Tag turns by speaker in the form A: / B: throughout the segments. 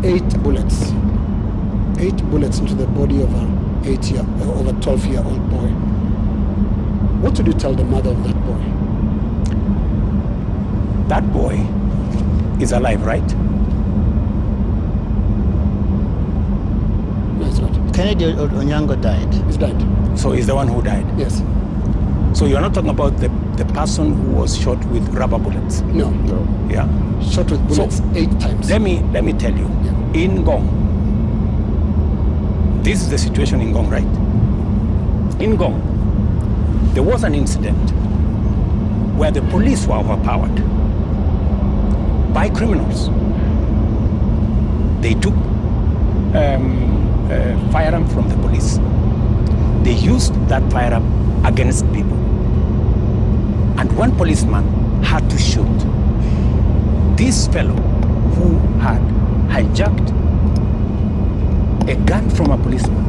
A: 8 bullets. 8 bullets into the body of a 12-year-old boy. What would you tell the mother of that boy?
B: That boy is alive, right?
A: No, it's not.
C: Kennedy Onyango died.
A: He's died.
B: So he's the one who died.
A: Yes.
B: So you're not talking about the person who was shot with rubber bullets.
A: No.
B: Yeah.
A: Shot with bullets 8 times.
B: Let me tell you.
A: Yeah.
B: In Ngong, this is the situation in Ngong, right? In Ngong, there was an incident where the police were overpowered by criminals. They took firearm from the police. They used that firearm against people. And one policeman had to shoot this fellow who had hijacked a gun from a policeman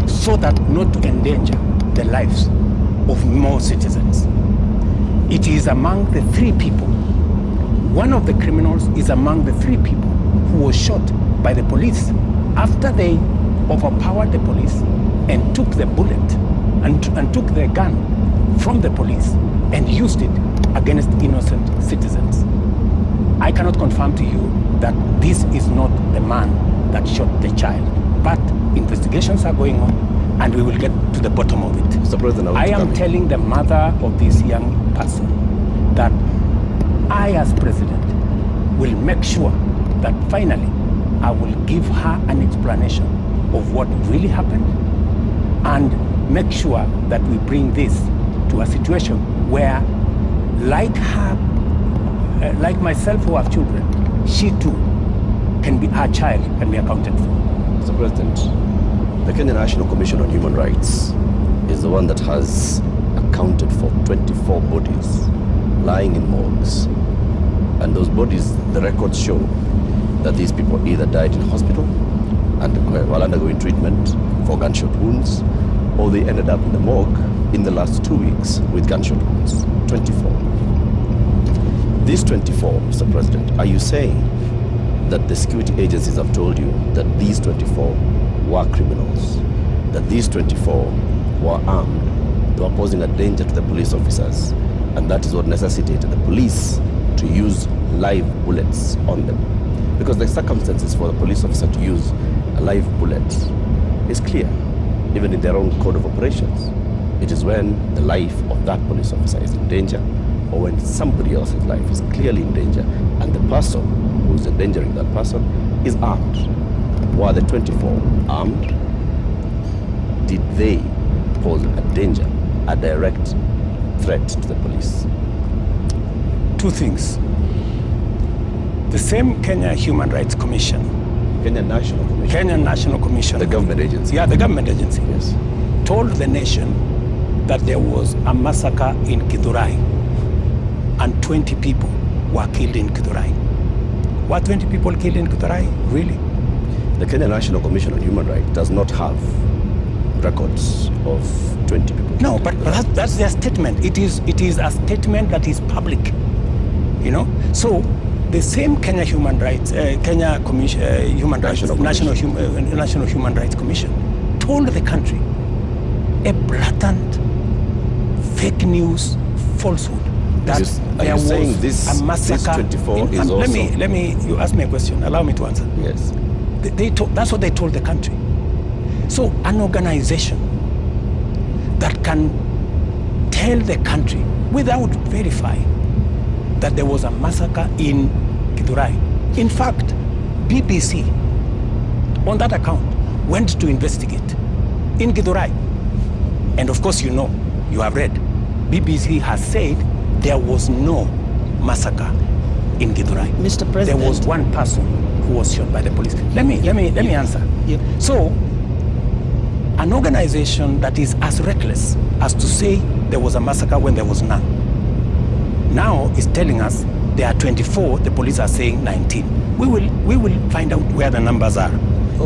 B: so that not to endanger the lives of more citizens. It is among the 3 people. One of the criminals is among the 3 people who was shot by the police after they overpowered the police and took the bullet and took the gun from the police and used it against innocent citizens. I cannot confirm to you that this is not the man that shot the child, but investigations are going on and we will get to the bottom of it.
D: Mr. President,
B: I am telling the mother of this young person that I, as president, will make sure that finally I will give her an explanation of what really happened and make sure that we bring this to a situation where, like her, like myself who have children, she too can be, her child can be accounted for.
D: Mr. President, the Kenya National Commission on Human Rights is the one that has accounted for 24 bodies lying in morgues. And those bodies, the records show that these people either died in hospital while undergoing treatment for gunshot wounds, or they ended up in the morgue in the last 2 weeks with gunshot wounds. 24. These 24, Mr. President, are you saying that the security agencies have told you that these 24 were criminals, that these 24 were armed, they were posing a danger to the police officers, and that is what necessitated the police to use live bullets on them? Because the circumstances for the police officer to use a live bullet is clear, even in their own code of operations. It is when the life of that police officer is in danger, or when somebody else's life is clearly in danger, and the person who is endangering that person is armed. Were the 24 armed? Did they pose a danger, a direct threat to the police?
B: 2 things. The same Kenya Human Rights Commission,
D: Kenya National Commission.
B: Kenya National Commission,
D: The government agency.
B: Yeah, the government agency.
D: Yes.
B: Told the nation that there was a massacre in Githurai and 20 people were killed in Githurai. Were 20 people killed in Githurai? Really?
D: The Kenya National Commission on Human Rights does not have records of 20 people.
B: No, but that's their statement. It is a statement that is public, you know. So the same Kenya Human Rights, Kenya Commission, Human Rights, National Human Rights Commission, told the country a blatant fake news falsehood that there was a massacre.
D: This 24 is also...
B: Let me. You asked me a question. Allow me to answer.
D: Yes.
B: That's what they told the country. So an organization that can tell the country without verifying that there was a massacre in Githurai. In fact, BBC, on that account, went to investigate in Githurai. And of course, you know, you have read, BBC has said there was no massacre in Githurai.
C: Mr. President.
B: There was one person who was shot by the police. Let me answer.
C: Yep.
B: So, an organization that is as reckless as to say there was a massacre when there was none, now is telling us there are 24, the police are saying 19. We will find out where the numbers are.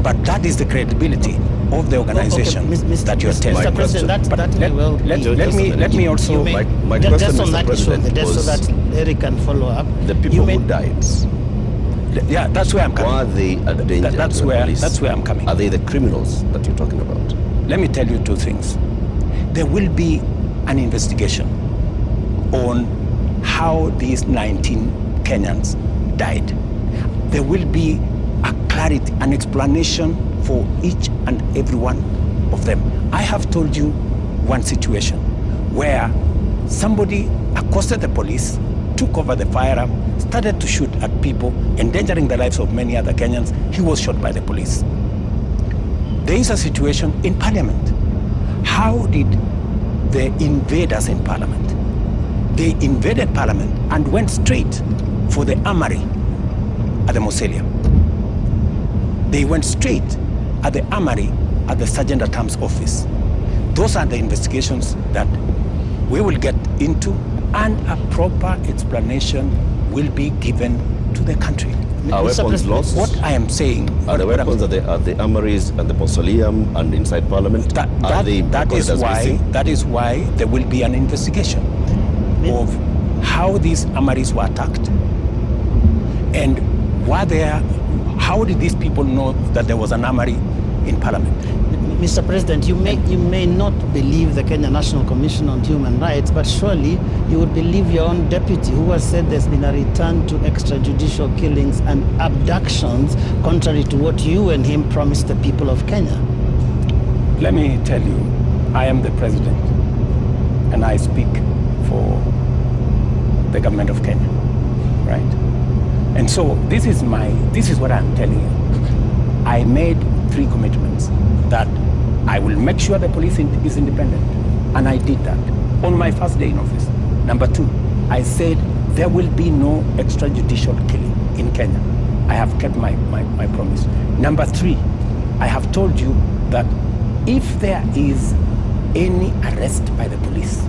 B: But that is the credibility of the organization that you're telling.
C: Mr. President, that may well be.
B: Let me also...
C: Just on that issue, just so that Eric can follow up.
D: The people who died,
B: Yeah, that's where I'm coming.
D: Why are they a danger
B: That's
D: to the
B: where
D: police?
B: that's where I'm coming.
D: Are they the criminals that you're talking about?
B: Let me tell you two things. There will be an investigation on how these 19 Kenyans died. There will be a clarity, an explanation for each and every one of them. I have told you one situation where somebody accosted the police, took over the firearm, started to shoot at people, endangering the lives of many other Kenyans. He was shot by the police. There is a situation in Parliament. How did the invaders in Parliament? They invaded Parliament and went straight for the armory at the Mausoleum. They went straight at the armory at the Sergeant at Arms office. Those are the investigations that we will get into, and a proper explanation will be given to the country.
D: Are weapons lost?
B: What I am saying...
D: Are the weapons at the armories and the Mausoleum and inside Parliament?
B: That is why there will be an investigation of how these armories were attacked. And how did these people know that there was an armory in Parliament?
C: Mr. President, you may not believe the Kenya National Commission on Human Rights, but surely you would believe your own deputy, who has said there's been a return to extrajudicial killings and abductions, contrary to what you and him promised the people of Kenya.
B: Let me tell you, I am the president, and I speak for the government of Kenya, right? And so this is what I'm telling you. I made 3 commitments that I will make sure the police is independent. And I did that on my first day in office. Number 2, I said there will be no extrajudicial killing in Kenya. I have kept my promise. Number 3, I have told you that if there is any arrest by the police,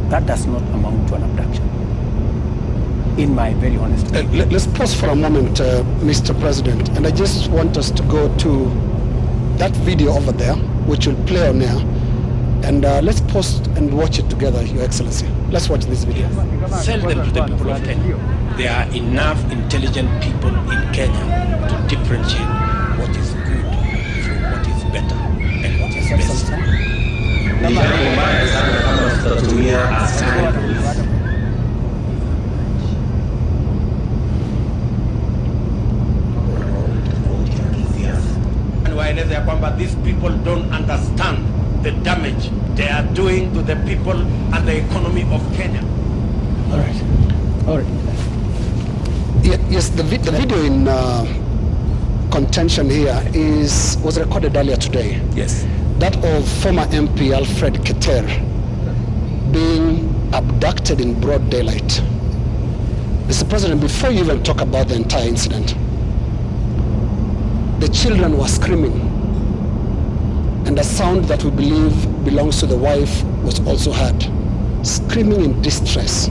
B: that does not amount to an abduction. In my very honest opinion.
A: Let's pause for a moment, Mr. President, and I just want us to go to that video over there, which will play on air, and let's pause and watch it together, Your Excellency. Let's watch this video.
B: Sell them to the people of Kenya. There are enough intelligent people in Kenya to differentiate what is good from what is better and what is best. Waeleze ya kwamba these people don't understand the damage they are doing to the people and the economy of Kenya.
C: All right.
A: Yes, the video in contention here was recorded earlier today.
B: Yes.
A: That of former MP Alfred Keter being abducted in broad daylight. Mr. President, before you even talk about the entire incident, the children were screaming, and a sound that we believe belongs to the wife was also heard, screaming in distress.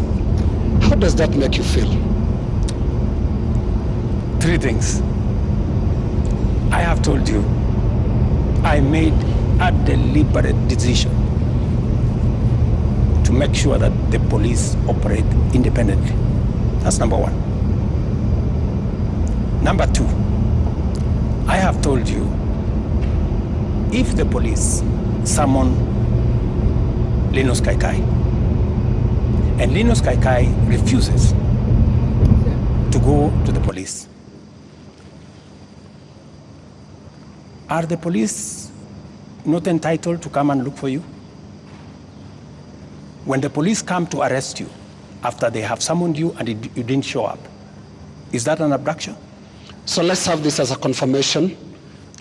A: How does that make you feel?
B: 3 things. I have told you, I made a deliberate decision to make sure that the police operate independently. That's number 1. Number 2, I have told you, if the police summon Linus Kaikai and Linus Kaikai refuses to go to the police, are the police not entitled to come and look for you? When the police come to arrest you after they have summoned you and you didn't show up, is that an abduction?
A: So let's have this as a confirmation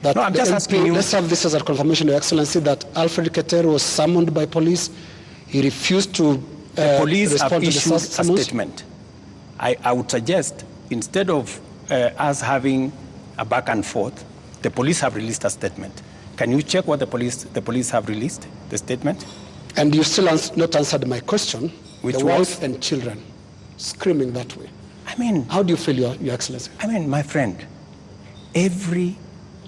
A: that
B: no, I'm just asking you.
A: Let's have this as a confirmation, Your Excellency, that Alfred Keter was summoned by police. He refused to
B: the police have
A: respond to
B: issued
A: the
B: a
A: summons.
B: statement. I would suggest, instead of us having a back and forth, the police have released a statement. Can you check what the police have released, the statement?
A: And you still not answered my question.
B: Which
A: the
B: was?
A: wife and children screaming that way.
B: I mean,
A: how do you feel, Your Excellency?
B: I mean, my friend, every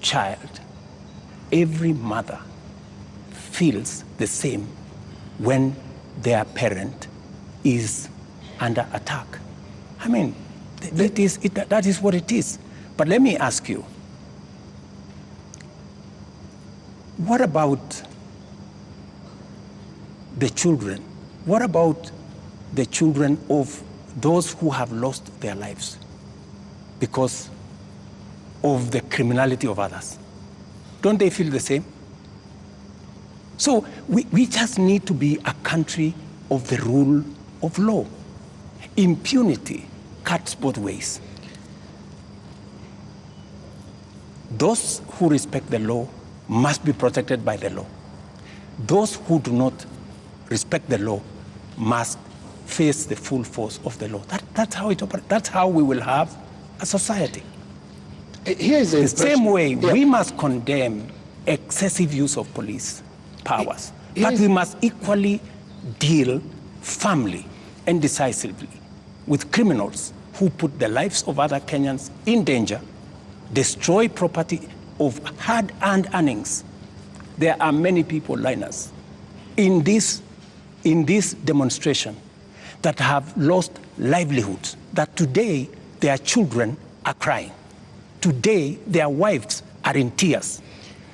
B: child, every mother feels the same when their parent is under attack. I mean, That is what it is. But let me ask you, what about the children? What about the children of those who have lost their lives because of the criminality of others? Don't they feel the same? So we just need to be a country of the rule of law. Impunity cuts both ways. Those who respect the law must be protected by the law. Those who do not respect the law must face the full force of the law. That's how it operates. That's how we will have a society.
A: Here is
B: the same way we must condemn excessive use of police powers, but we must equally deal firmly and decisively with criminals who put the lives of other Kenyans in danger, destroy property of hard-earned earnings. There are many people, Linus, in this demonstration that have lost livelihoods, that today their children are crying. Today their wives are in tears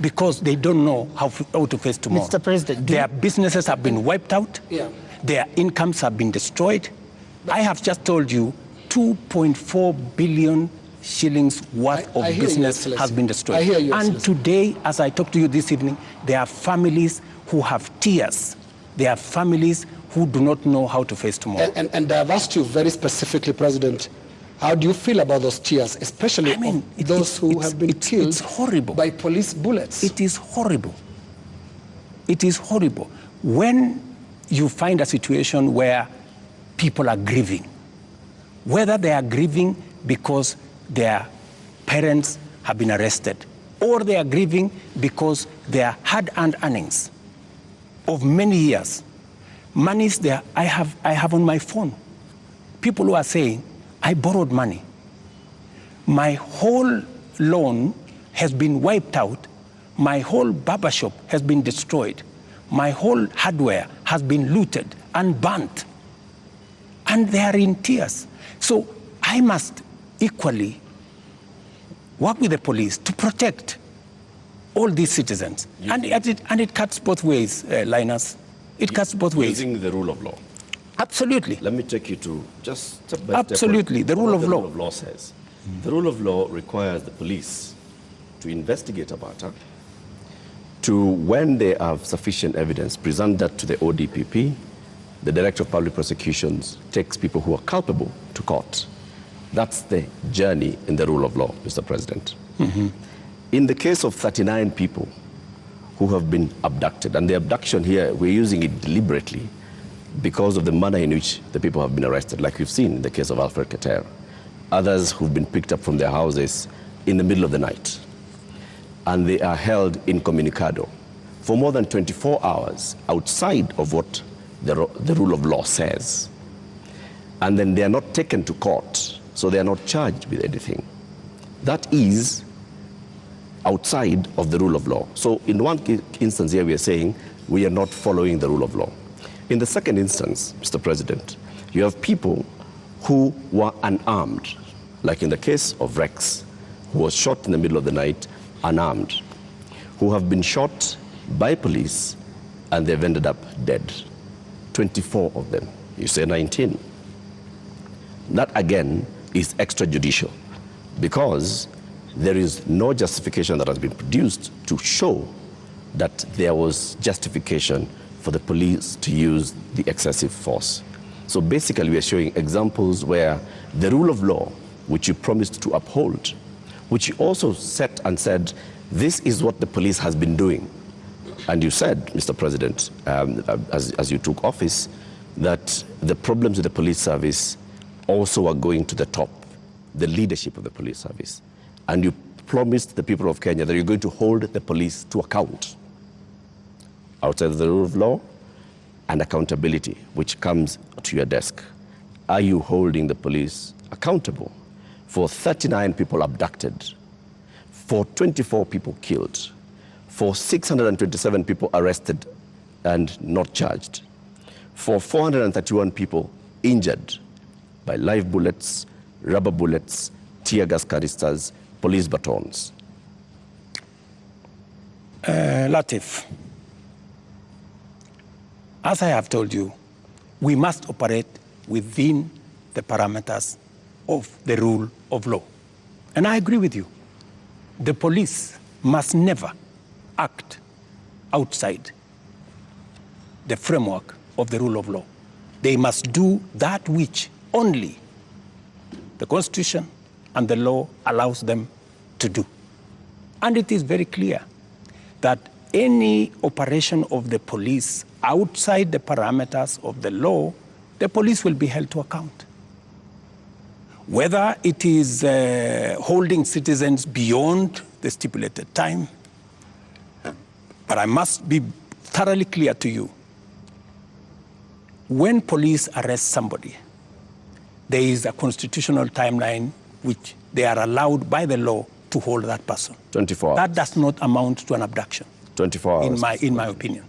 B: because they don't know how to face tomorrow.
C: Mr. President,
B: their businesses have been wiped out.
A: Yeah.
B: Their incomes have been destroyed. I have just told you 2.4 billion shillings worth of business has been destroyed.
A: I hear you,
B: and today, as I talk to you this evening, there are families who have tears. There are families who do not know how to face tomorrow.
A: And I've asked you very specifically, President, how do you feel about those tears, especially those who have been killed by police bullets?
B: It is horrible. It is horrible. When you find a situation where people are grieving, whether they are grieving because their parents have been arrested, or they are grieving because their hard-earned earnings of many years, monies there, I have on my phone, people who are saying, I borrowed money. My whole loan has been wiped out. My whole barber shop has been destroyed. My whole hardware has been looted and burnt. And they are in tears. So I must equally work with the police to protect all these citizens. And it cuts both ways, Linus. It cuts both ways.
D: Using the rule of law.
B: Absolutely.
D: Let me take you to just step by step.
B: Absolutely, the rule of law.
D: The rule of law says. The rule of law requires the police to investigate a matter, to, when they have sufficient evidence, present that to the ODPP. The Director of Public Prosecutions takes people who are culpable to court. That's the journey in the rule of law, Mr. President. Mm-hmm. In the case of 39 people who have been abducted, and the abduction here, we're using it deliberately because of the manner in which the people have been arrested, like we've seen in the case of Alfred Keter. Others who've been picked up from their houses in the middle of the night, and they are held incommunicado for more than 24 hours outside of what the rule of law says. And then they are not taken to court, so they are not charged with anything. That is outside of the rule of law. So in one instance here, we are saying we are not following the rule of law. In the second instance, Mr. President, you have people who were unarmed, like in the case of Rex, who was shot in the middle of the night, unarmed, who have been shot by police and they've ended up dead. 24 of them. You say 19. That again is extrajudicial because there is no justification that has been produced to show that there was justification for the police to use the excessive force. So basically we are showing examples where the rule of law, which you promised to uphold, which you also set and said, this is what the police has been doing. And you said, Mr. President, as you took office, that the problems with the police service also are going to the top, the leadership of the police service. And you promised the people of Kenya that you're going to hold the police to account outside of the rule of law and accountability, which comes to your desk. Are you holding the police accountable for 39 people abducted, for 24 people killed, for 627 people arrested and not charged, for 431 people injured by live bullets, rubber bullets, tear gas canisters, police batons.
B: Latif, as I have told you, we must operate within the parameters of the rule of law. And I agree with you. The police must never act outside the framework of the rule of law. They must do that which only the Constitution and the law allows them to do. And it is very clear that any operation of the police outside the parameters of the law, the police will be held to account. Whether it is holding citizens beyond the stipulated time, but I must be thoroughly clear to you. When police arrest somebody, there is a constitutional timeline which they are allowed by the law to hold that person.
D: 24 hours.
B: That does not amount to an abduction.
D: 24 hours.
B: In my opinion.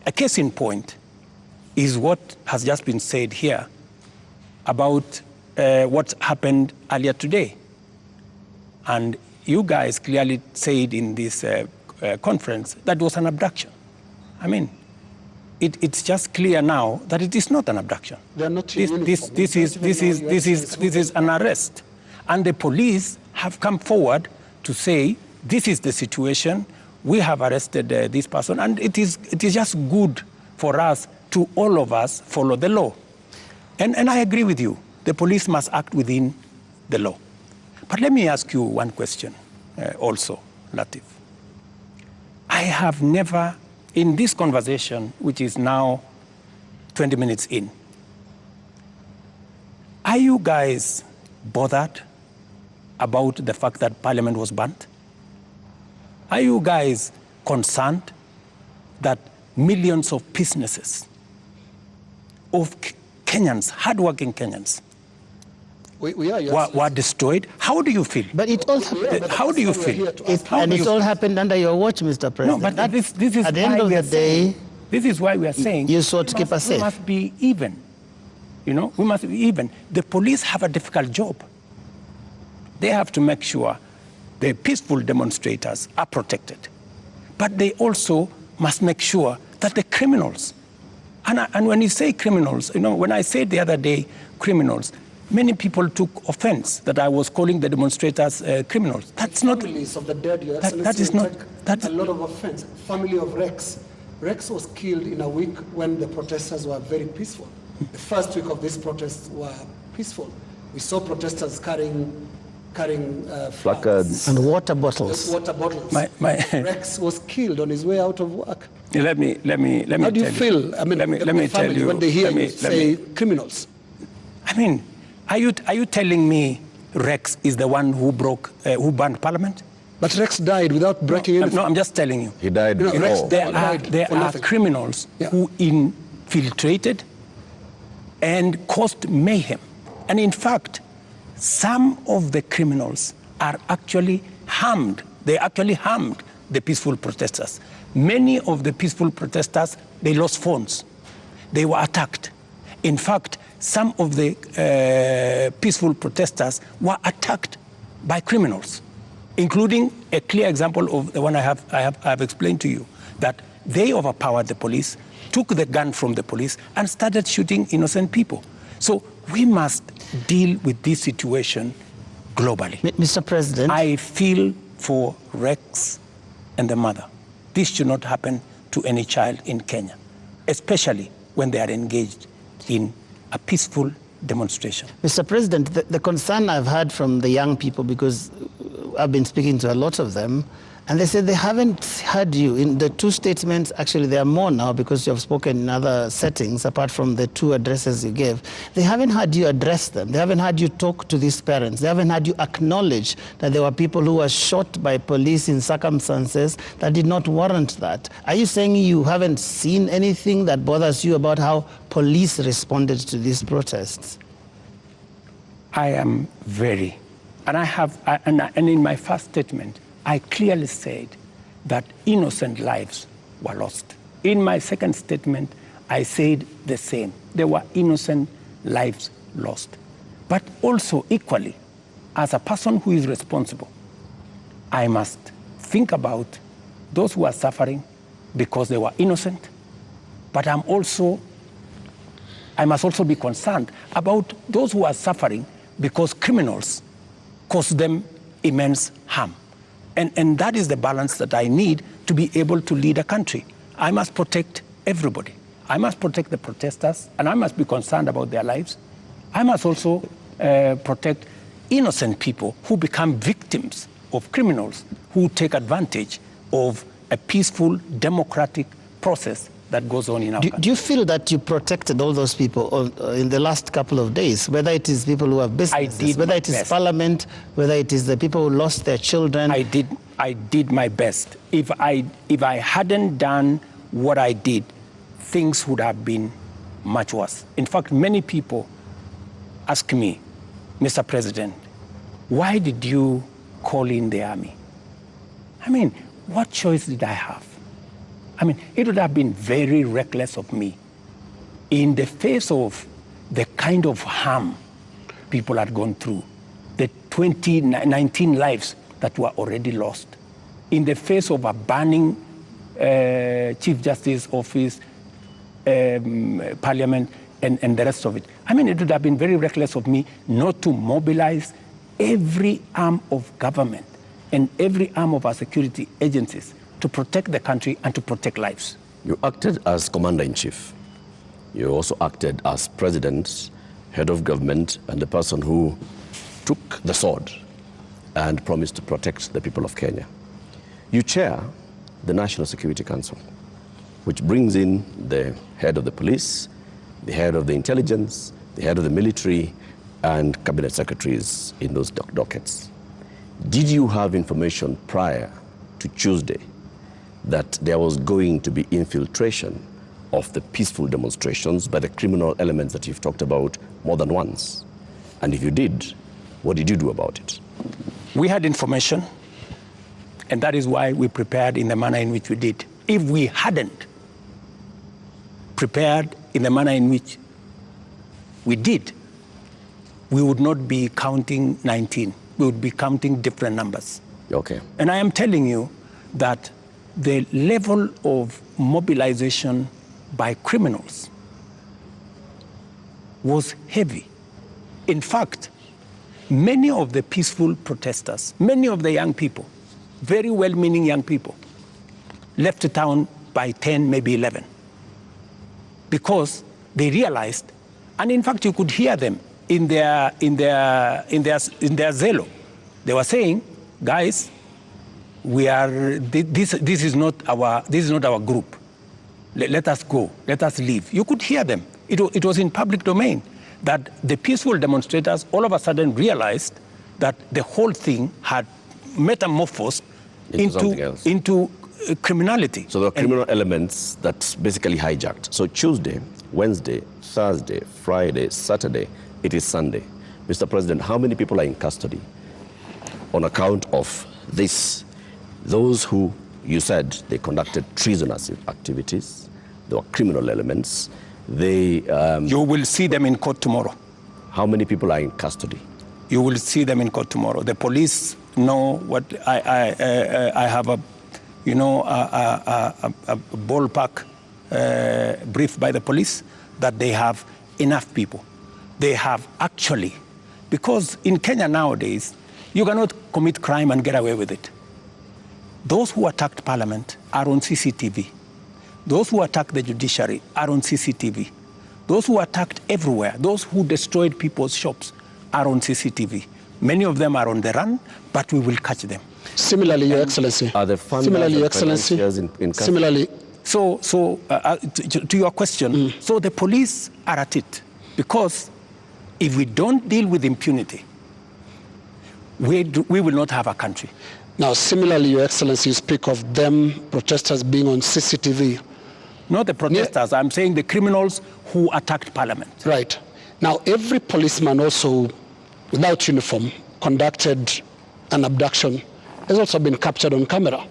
B: A case in point is what has just been said here about what happened earlier today. And you guys clearly said in this conference that was an abduction. I mean, it's just clear now that it is not an abduction.
A: They're not
B: This is an arrest. And the police have come forward to say, this is the situation, we have arrested this person, and it is just good for us to all of us follow the law. And I agree with you, the police must act within the law. But let me ask you one question also, Latif. I have never, in this conversation, which is now 20 minutes in, are you guys bothered about the fact that Parliament was burnt? Are you guys concerned that millions of businesses, of Kenyans, hardworking Kenyans,
A: we are,
B: were destroyed? How do you feel?
C: But it all
B: How do you feel?
C: it all happened under your watch, Mr. President.
B: No, but this is
C: at the end
B: why
C: of
B: we
C: the
B: are saying,
C: day,
B: this is why we are saying
C: you sought to keep us
B: we
C: safe.
B: must be even. You know, we must be even. The police have a difficult job. They have to make sure the peaceful demonstrators are protected. But they also must make sure that the criminals, and when you say criminals, you know, when I said the other day criminals, many people took offense that I was calling the demonstrators criminals. That's not.
A: Families of the dead, Your
B: that
A: Excellency,
B: is not.
A: That's a lot of offense. Family of Rex. Rex was killed in a week when the protesters were very peaceful. The first week of these protests were peaceful. We saw protesters carrying
D: Placards.
C: And water bottles.
A: water bottles. Rex was killed on his way out of work.
B: Let me
A: How do you feel? I mean,
B: let me tell you
A: when they hear you say criminals.
B: I mean, are you telling me Rex is the one who burned Parliament?
A: But Rex died without breaking anything.
B: No, I'm just telling you.
D: He died
A: You know,
D: before.
A: Rex
B: There are
A: nothing.
B: criminals
A: Yeah.
B: who infiltrated and caused mayhem. And in fact, some of the criminals are actually harmed. They actually harmed the peaceful protesters. Many of the peaceful protesters, they lost phones. They were attacked. In fact, some of the peaceful protesters were attacked by criminals, including a clear example of the one I have explained to you, that they overpowered the police, took the gun from the police, and started shooting innocent people. So we must deal with this situation globally.
C: Mr. President.
B: I feel for Rex and the mother. This should not happen to any child in Kenya, especially when they are engaged in a peaceful demonstration.
C: Mr. President, the concern I've had from the young people, because I've been speaking to a lot of them, and they said they haven't heard you in the two statements. Actually, there are more now because you have spoken in other settings apart from the two addresses you gave. They haven't heard you address them. They haven't heard you talk to these parents. They haven't heard you acknowledge that there were people who were shot by police in circumstances that did not warrant that. Are you saying you haven't seen anything that bothers you about how police responded to these protests?
B: I am very, and I have, and in my first statement, I clearly said that innocent lives were lost. In my second statement, I said the same. There were innocent lives lost. But also equally, as a person who is responsible, I must think about those who are suffering because they were innocent, but I must also be concerned about those who are suffering because criminals cause them immense harm. And that is the balance that I need to be able to lead a country. I must protect everybody. I must protect the protesters, and I must be concerned about their lives. I must also protect innocent people who become victims of criminals who take advantage of a peaceful, democratic process that goes on in our country.
C: Do you feel that you protected all those people in the last couple of days, whether it is people who have businesses, whether it is Parliament, whether it is the people who lost their children?
B: I did my best. If I hadn't done what I did, things would have been much worse. In fact, many people ask me, Mr. President, why did you call in the army? I mean, what choice did I have? I mean, it would have been very reckless of me in the face of the kind of harm people had gone through, the 19 lives that were already lost, in the face of a burning Chief Justice office, Parliament, and the rest of it. I mean, it would have been very reckless of me not to mobilize every arm of government and every arm of our security agencies to protect the country and to protect lives.
D: You acted as commander-in-chief. You also acted as president, head of government, and the person who took the sword and promised to protect the people of Kenya. You chair the National Security Council, which brings in the head of the police, the head of the intelligence, the head of the military, and cabinet secretaries in those dockets. Did you have information prior to Tuesday that there was going to be infiltration of the peaceful demonstrations by the criminal elements that you've talked about more than once? And if you did, what did you do about it?
B: We had information, and that is why we prepared in the manner in which we did. If we hadn't prepared in the manner in which we did, we would not be counting 19. We would be counting different numbers.
D: Okay.
B: And I am telling you that the level of mobilization by criminals was heavy. In fact, many of the peaceful protesters, many of the young people, very well-meaning young people, left the town by 10, maybe 11, because they realized, and in fact you could hear them in their zelo. They were saying, guys, this is not our group. Let us go. Let us leave. You could hear them. It was in public domain that the peaceful demonstrators all of a sudden realized that the whole thing had metamorphosed into criminality.
D: So there were criminal elements that basically hijacked. So Tuesday, Wednesday, Thursday, Friday, Saturday, it is Sunday. Mr. President, how many people are in custody on account of this? Those who you said they conducted treasonous activities, there were criminal elements.
B: You will see them in court tomorrow.
D: How many people are in custody?
B: You will see them in court tomorrow. The police know what I have a ballpark brief by the police that they have enough people. They have actually, because in Kenya nowadays, you cannot commit crime and get away with it. Those who attacked Parliament are on CCTV. Those who attacked the judiciary are on CCTV. Those who attacked everywhere, those who destroyed people's shops are on CCTV. Many of them are on the run, but we will catch them.
A: Similarly, Your Excellency.
D: Are the funders and financiers in custody?
A: Similarly.
B: So to your question, so the police are at it, because if we don't deal with impunity, we will not have a country.
A: Now, similarly, Your Excellency, you speak of them, protesters being on CCTV.
B: Not the protesters, I'm saying the criminals who attacked Parliament.
A: Right. Now, every policeman also, without uniform, conducted an abduction, has also been captured on camera.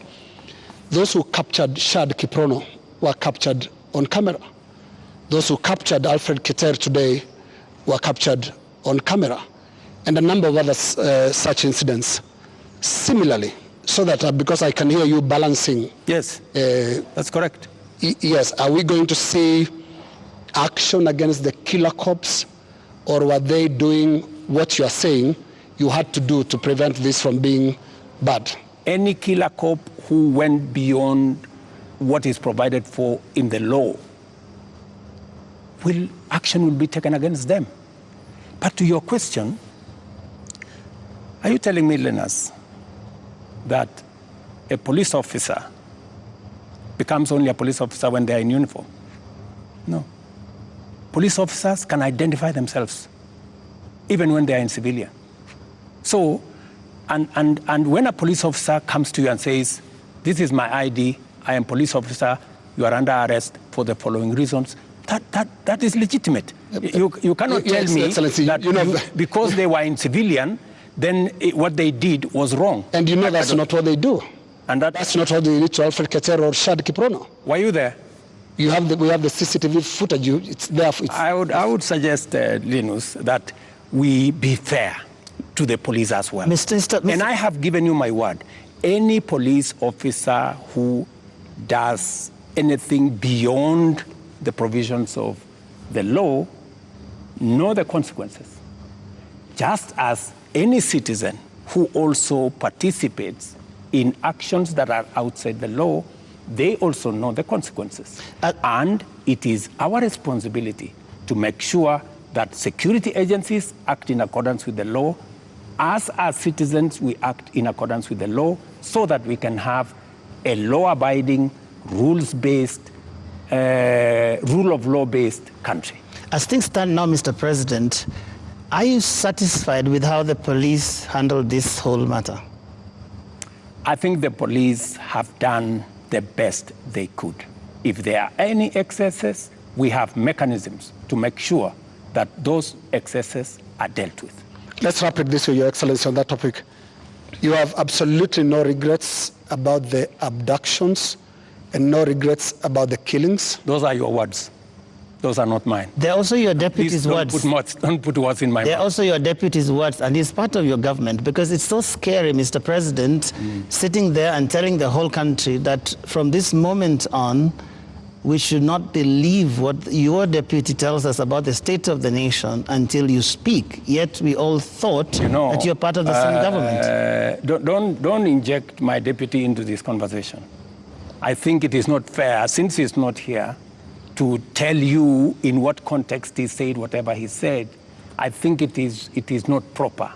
A: Those who captured Shad Kiprono were captured on camera. Those who captured Alfred Kiter today were captured on camera. and a number of other such incidents similarly, so that because I can hear you balancing.
B: Yes, that's correct.
A: Yes, are we going to see action against the killer cops, or were they doing what you are saying you had to do to prevent this from being bad?
B: Any killer cop who went beyond what is provided for in the law, action will be taken against them. But to your question, are you telling me, Linus, that a police officer becomes only a police officer when they are in uniform? No. Police officers can identify themselves even when they are in civilian. So, and when a police officer comes to you and says, this is my ID, I am police officer, you are under arrest for the following reasons, that is legitimate. You cannot tell me that because they were in civilian, then what they did was wrong.
A: And you know that's not what they do.
B: And
A: that's not what they did to Alfred Ketero or Shad Kiprono.
B: Were you there?
A: We have the CCTV footage. It's there.
B: I would suggest, Linus, that we be fair to the police as well.
C: Mr.
B: And I have given you my word. Any police officer who does anything beyond the provisions of the law know the consequences. Just as any citizen who also participates in actions that are outside the law, they also know the consequences. And it is our responsibility to make sure that security agencies act in accordance with the law. As citizens, we act in accordance with the law so that we can have a law-abiding, rules-based, rule of law-based country.
C: As things stand now, Mr. President, are you satisfied with how the police handled this whole matter?
B: I think the police have done the best they could. If there are any excesses, we have mechanisms to make sure that those excesses are dealt with.
A: Let's wrap it this way, Your Excellency, on that topic. You have absolutely no regrets about the abductions and no regrets about the killings?
B: Those are your words. Those are not mine.
C: They're also your deputy's words.
B: Don't put words in my mouth.
C: They're also your deputy's words, and he's part of your government, because it's so scary, Mr. President, sitting there and telling the whole country that from this moment on, we should not believe what your deputy tells us about the state of the nation until you speak. Yet we all thought that you're part of the same government.
B: Don't inject my deputy into this conversation. I think it is not fair, since he's not here, to tell you in what context he said whatever he said. I think it is not proper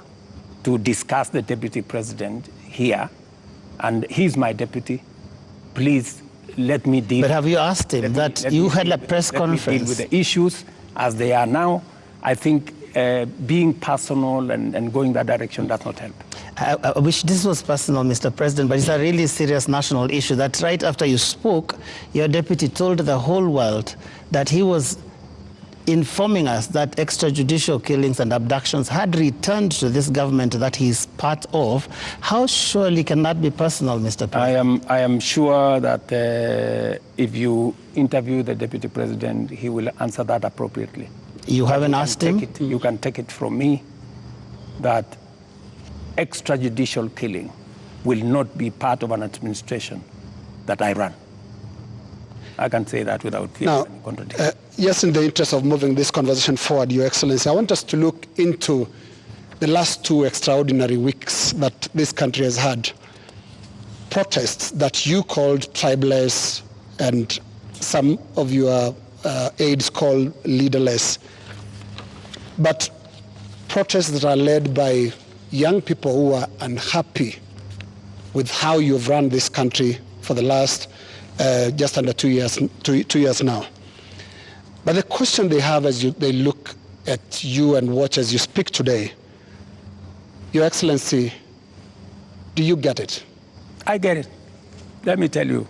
B: to discuss the deputy president here, and he's my deputy. Please let me deal.
C: But have you asked him that you had a press conference?
B: Let me deal with the issues as they are now. I think being personal and going that direction does not help.
C: I wish this was personal, Mr. President, but it's a really serious national issue that right after you spoke, your deputy told the whole world that he was informing us that extrajudicial killings and abductions had returned to this government that he's part of. How surely can that be personal, Mr. President?
B: I am sure that if you interview the deputy president, he will answer that appropriately.
C: You haven't asked him?
B: You can take it from me that extrajudicial killing will not be part of an administration that I run. I can say that without fear of any contradiction.
A: Yes, in the interest of moving this conversation forward, Your Excellency, I want us to look into the last 2 extraordinary weeks that this country has had. Protests that you called tribeless and some of your aides called leaderless. But protests that are led by young people who are unhappy with how you've run this country for the last just under 2 years now. But the question they have as they look at you and watch as you speak today, Your Excellency, do you get it?
B: I get it. Let me tell you,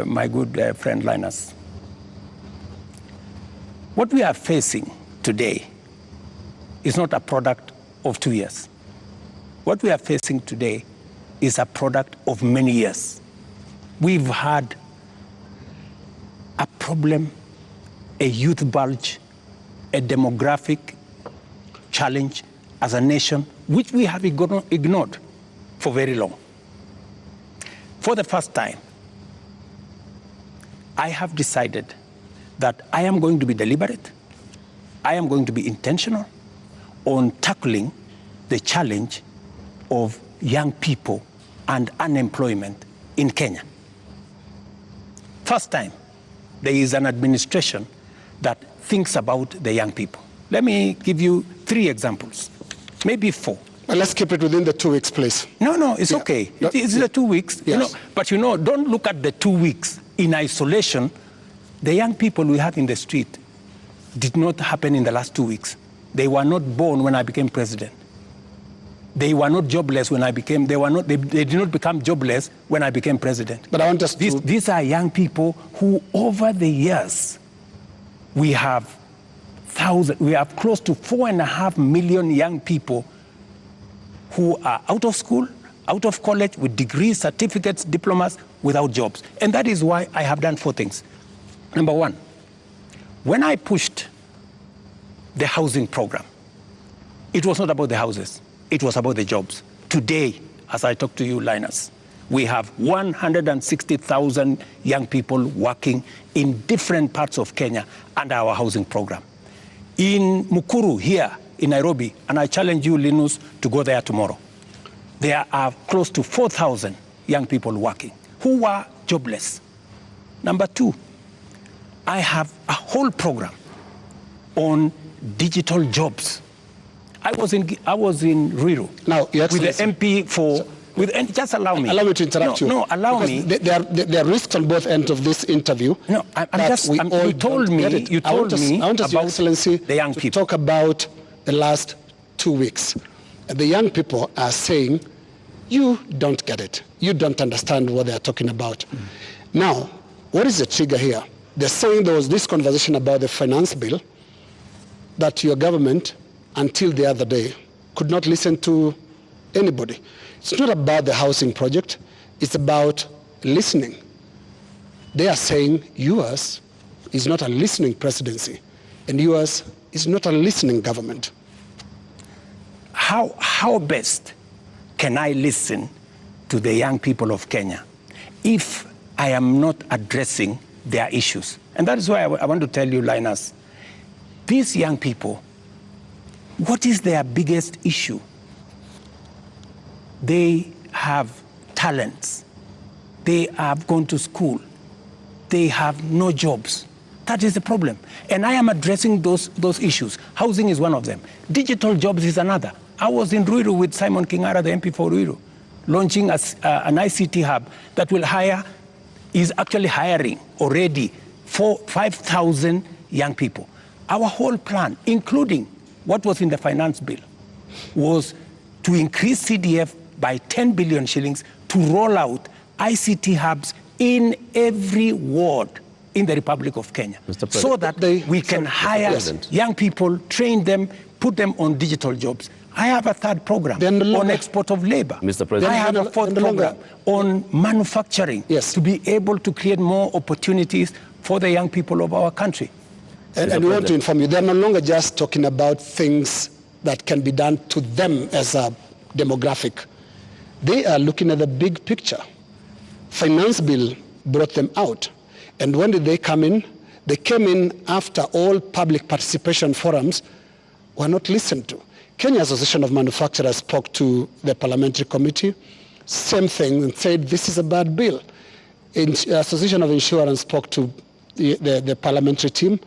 B: my good friend Linus, what we are facing today is not a product of 2 years. What we are facing today is a product of many years. We've had a problem, a youth bulge, a demographic challenge as a nation, which we have ignored for very long. For the first time, I have decided that I am going to be deliberate, I am going to be intentional on tackling the challenge of young people and unemployment in Kenya. First time, there is an administration that thinks about the young people. Let me give you 3 examples, maybe 4.
A: Well, let's keep it within the 2 weeks, please.
B: No, it's okay. It's the 2 weeks.
A: Yes.
B: But don't look at the 2 weeks in isolation. The young people we have in the street did not happen in the last 2 weeks. They were not born when I became president. They were not jobless when I became, they did not become jobless when I became president.
A: But I want us to...
B: These are young people who over the years, we have close to 4.5 million young people who are out of school, out of college, with degrees, certificates, diplomas, without jobs. And that is why I have done 4 things. Number 1, when I pushed the housing program, it was not about the houses, it was about the jobs. Today, as I talk to you, Linus, we have 160,000 young people working in different parts of Kenya under our housing program. In Mukuru here in Nairobi, and I challenge you, Linus, to go there tomorrow, there are close to 4,000 young people working who were jobless. Number 2, I have a whole program on digital jobs. I was in Ruto
A: now,
B: with the MP for... just allow me.
A: Allow me to interrupt you.
B: No, allow me.
A: There are risks on both ends of this interview.
B: No, you told me
A: I want
B: about
A: Your Excellency
B: the young people.
A: Talk about the last 2 weeks. The young people are saying, you don't get it. You don't understand what they're talking about. Now, what is the trigger here? They're saying there was this conversation about the finance bill that your government, until the other day, could not listen to anybody. It's not about the housing project, it's about listening. They are saying yours is not a listening presidency, and yours is not a listening government.
B: How best can I listen to the young people of Kenya if I am not addressing their issues? And that is why I want to tell you, Linus, these young people, what is their biggest issue? They have talents. They have gone to school. They have no jobs. That is the problem. And I am addressing those issues. Housing is one of them. Digital jobs is another. I was in Ruto with Simon Kingara, the MP for Ruto, launching an ICT hub that will is actually hiring already 5,000 young people. Our whole plan, including what was in the finance bill, was to increase CDF by 10 billion shillings to roll out ICT hubs in every ward in the Republic of Kenya, so that we can hire young people, train them, put them on digital jobs. I have a 3rd program on export of labor.
D: Mr. President.
B: I have a 4th program on manufacturing, to be able to create more opportunities for the young people of our country.
A: And we want to inform you, they're no longer just talking about things that can be done to them as a demographic. They are looking at the big picture. Finance bill brought them out. And when did they come in? They came in after all public participation forums were not listened to. Kenya Association of Manufacturers spoke to the parliamentary committee, same thing, and said this is a bad bill. Association of Insurance spoke to the parliamentary team,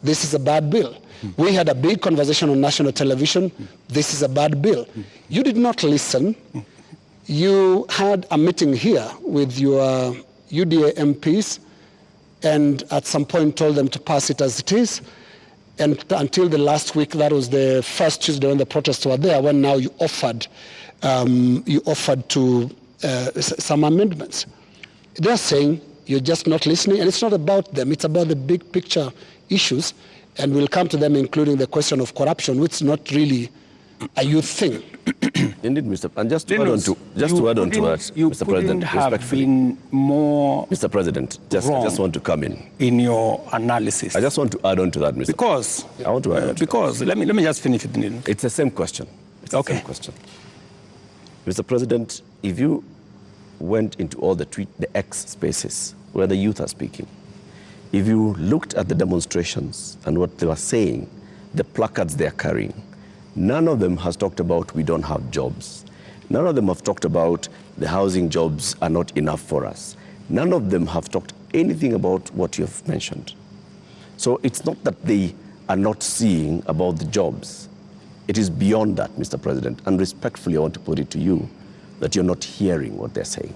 A: this is a bad bill. We had a big conversation on national television, this is a bad bill. You did not listen. You had a meeting here with your UDA MPs, and at some point told them to pass it as it is. And until the last week, that was the first Tuesday when the protests were there, when now you offered to some amendments. They're saying you're just not listening, and it's not about them, it's about the big picture issues, and we'll come to them, including the question of corruption, which is not really a youth thing.
D: Indeed, Mr. And just to add on to that, Mr. President,
B: have
D: respectfully,
B: been more
D: Mr. President, I just want to come
B: in your analysis.
D: I just want to add on to that, Mr.
B: Because
D: I want to add on to
B: because
D: that.
B: let me just finish it.
D: It's the same question. It's
B: Okay.
D: the same question. Mr. President, if you went into all the X spaces where the youth are speaking, if you looked at the demonstrations and what they were saying, the placards they are carrying, none of them has talked about we don't have jobs. None of them have talked about the housing jobs are not enough for us. None of them have talked anything about what you have mentioned. So it's not that they are not seeing about the jobs. It is beyond that, Mr. President. And respectfully, I want to put it to you that you're not hearing what they're saying.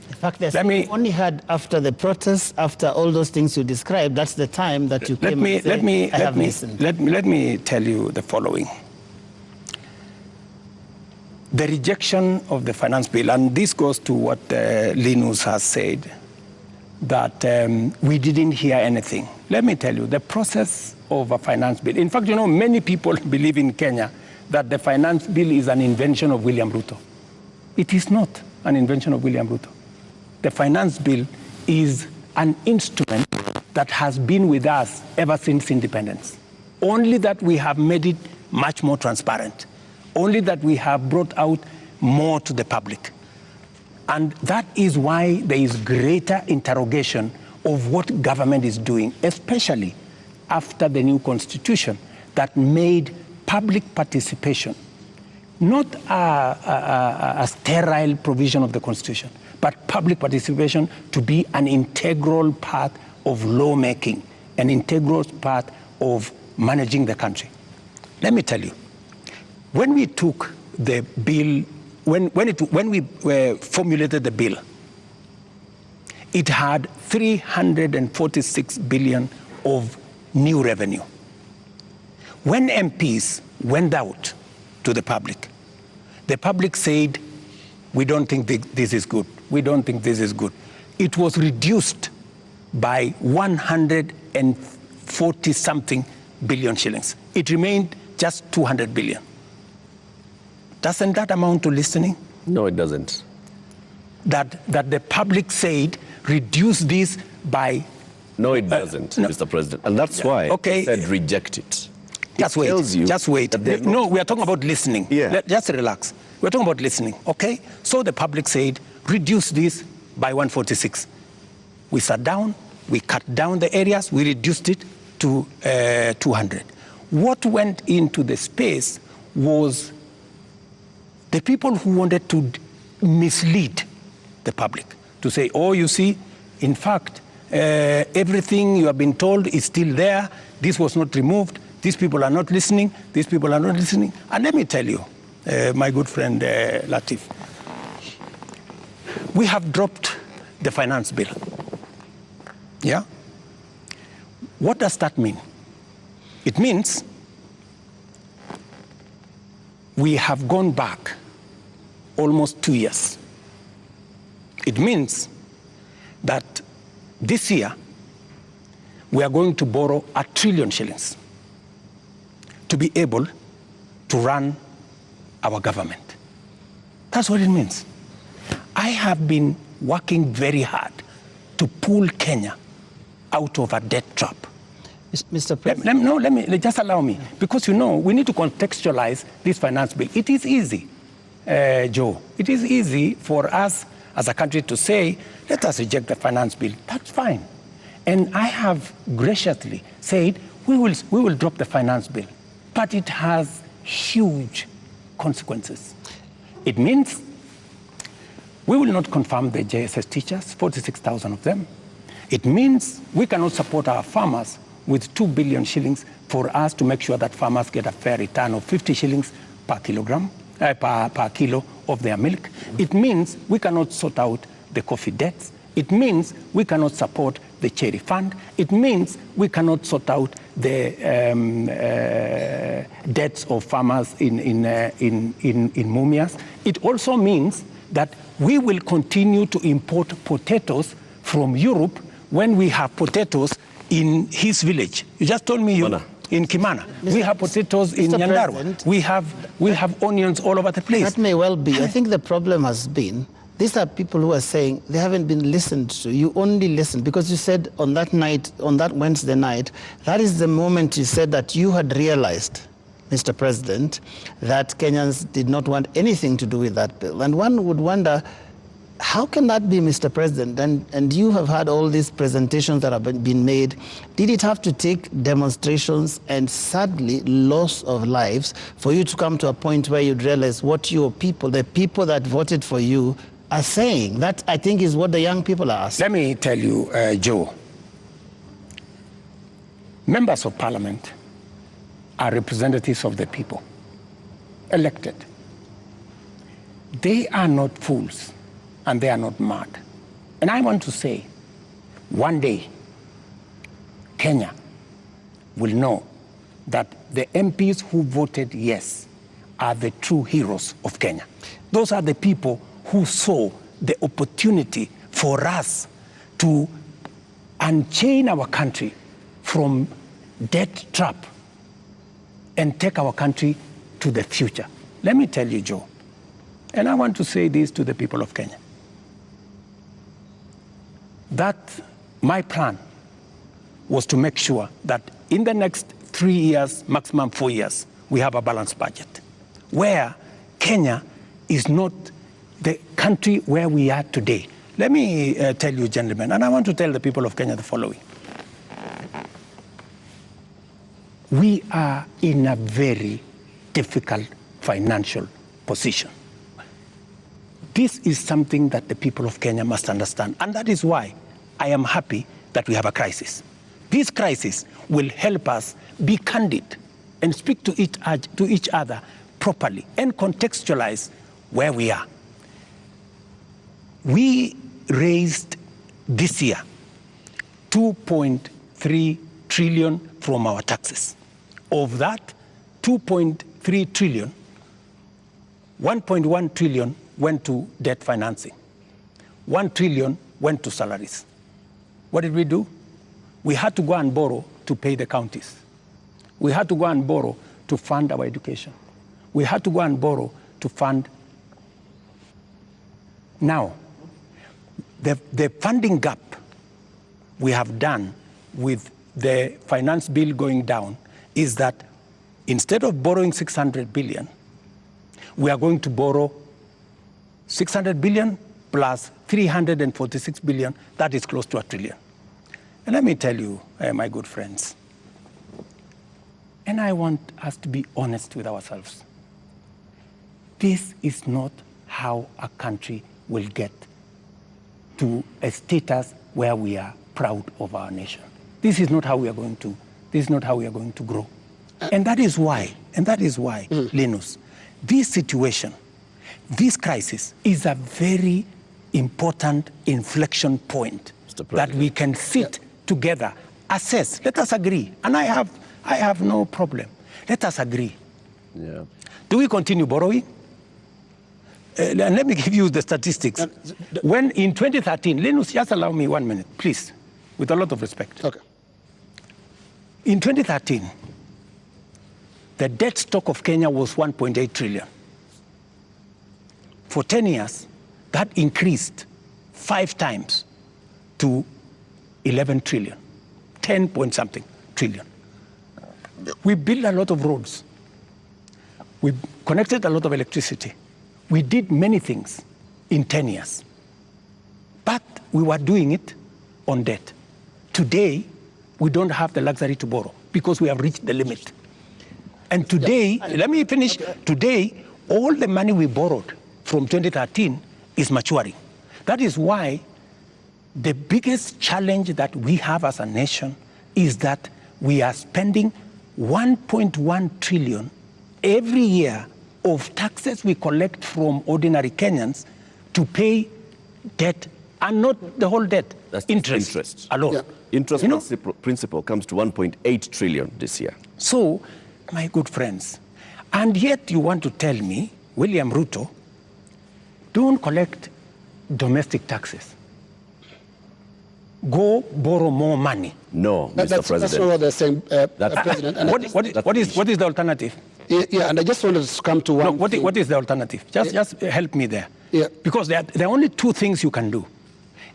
C: In fact, we only had after the protests, after all those things you described, that's the time that you came and said, I have listened.
B: Let me tell you the following. The rejection of the finance bill, and this goes to what Linus has said, that we didn't hear anything. Let me tell you, the process of a finance bill, in fact, you know, many people believe in Kenya that the finance bill is an invention of William Ruto. It is not an invention of William Ruto. The finance bill is an instrument that has been with us ever since independence. Only that we have made it much more transparent. Only that we have brought out more to the public. And that is why there is greater interrogation of what government is doing, especially after the new constitution that made public participation not a sterile provision of the constitution, but public participation to be an integral part of lawmaking, an integral part of managing the country. Let me tell you, when we took the bill, when we formulated the bill, it had 346 billion of new revenue. When MPs went out to the public said, we don't think this is good. We don't think this is good. It was reduced by 140 something billion shillings. It remained just 200 billion. Doesn't that amount to listening?
D: No, it doesn't.
B: That the public said, reduce this by...
D: No, it doesn't, Mr. President. And that's why I said reject it.
B: Just wait. No, we are talking about listening.
D: Yeah.
B: Just relax. We're talking about listening, okay? So the public said, reduce this by 146. We sat down, we cut down the areas, we reduced it to 200. What went into the space was the people who wanted to mislead the public, to say, oh, you see, in fact, everything you have been told is still there. This was not removed. These people are not listening. These people are not listening. And let me tell you, my good friend Latif, we have dropped the finance bill. Yeah? What does that mean? It means we have gone back almost 2 years. It means that this year we are going to borrow 1 trillion shillings to be able to run our government. That's what it means. I have been working very hard to pull Kenya out of a debt trap.
C: Mr. President.
B: Let me just allow me, because you know we need to contextualize this finance bill. It is easy, Joe. It is easy for us as a country to say, let us reject the finance bill. That's fine. And I have graciously said, we will drop the finance bill. But it has huge consequences. It means we will not confirm the JSS teachers, 46,000 of them. It means we cannot support our farmers with 2 billion shillings for us to make sure that farmers get a fair return of 50 shillings per kilogram, per kilo of their milk. It means we cannot sort out the coffee debts. It means we cannot support the cherry fund. It means we cannot sort out the debts of farmers in Mumias. It also means that we will continue to import potatoes from Europe when we have potatoes in his village. You just told me you... in Kimana. We have potatoes in
C: Mr.
B: Nyandarua.
C: President,
B: We have onions all over the place.
C: That may well be. I think the problem has been, these are people who are saying they haven't been listened to. You only listened because you said on that night, on that Wednesday night, that is the moment you said that you had realized, Mr. President, that Kenyans did not want anything to do with that bill. And one would wonder, how can that be, Mr. President? And you have had all these presentations that have been made. Did it have to take demonstrations and sadly loss of lives for you to come to a point where you'd realize what your people, the people that voted for you, are saying? That, I think, is what the young people are asking.
B: Let me tell you, Joe, members of parliament are representatives of the people, elected. They are not fools. And they are not mad. And I want to say, one day, Kenya will know that the MPs who voted yes are the true heroes of Kenya. Those are the people who saw the opportunity for us to unchain our country from debt trap and take our country to the future. Let me tell you, Joe, and I want to say this to the people of Kenya, that my plan was to make sure that in the next 3 years, maximum 4 years, we have a balanced budget, where Kenya is not the country where we are today. Let me tell you, gentlemen, and I want to tell the people of Kenya the following. We are in a very difficult financial position. This is something that the people of Kenya must understand, and that is why I am happy that we have a crisis. This crisis will help us be candid and speak to each other properly and contextualize where we are. We raised this year 2.3 trillion from our taxes. Of that 2.3 trillion, 1.1 trillion went to debt financing. 1 trillion went to salaries. What did we do? We had to go and borrow to pay the counties. We had to go and borrow to fund our education. We had to go and borrow to fund. Now, the funding gap we have done with the finance bill going down is that instead of borrowing 600 billion, we are going to borrow 600 billion plus 346 billion, that is close to $1 trillion. And let me tell you, my good friends, and I want us to be honest with ourselves. This is not how a country will get to a status where we are proud of our nation. This is not how we are going to grow. And that is why, Linus, this situation, this crisis is a very important inflection point that we can sit together, assess, let us agree. And I have no problem. Let us agree.
D: Yeah.
B: Do we continue borrowing? And let me give you the statistics. When in 2013, Linus, just allow me 1 minute, please, with a lot of respect.
A: Okay.
B: In 2013, the debt stock of Kenya was 1.8 trillion. For 10 years, that increased 5 times to 11 trillion, 10 point something trillion. We built a lot of roads. We connected a lot of electricity. We did many things in 10 years. But we were doing it on debt. Today, we don't have the luxury to borrow because we have reached the limit. And today, let me finish. Today, all the money we borrowed from 2013 is maturing. That is why the biggest challenge that we have as a nation is that we are spending 1.1 trillion every year of taxes we collect from ordinary Kenyans to pay debt, and not the whole debt.
D: That's
B: interest alone.
A: Yeah.
D: Interest principal comes to 1.8 trillion this year.
B: So, my good friends, and yet you want to tell me, William Ruto, don't collect domestic taxes. go borrow more money.
D: No, Mr.
A: That's
D: President.
A: not what they're saying, President. And
B: What is the alternative?
A: yeah, and I just wanted to come to one
B: No,
A: thing.
B: what is the alternative? Just help me there.
A: Yeah.
B: Because there are only two things you can do.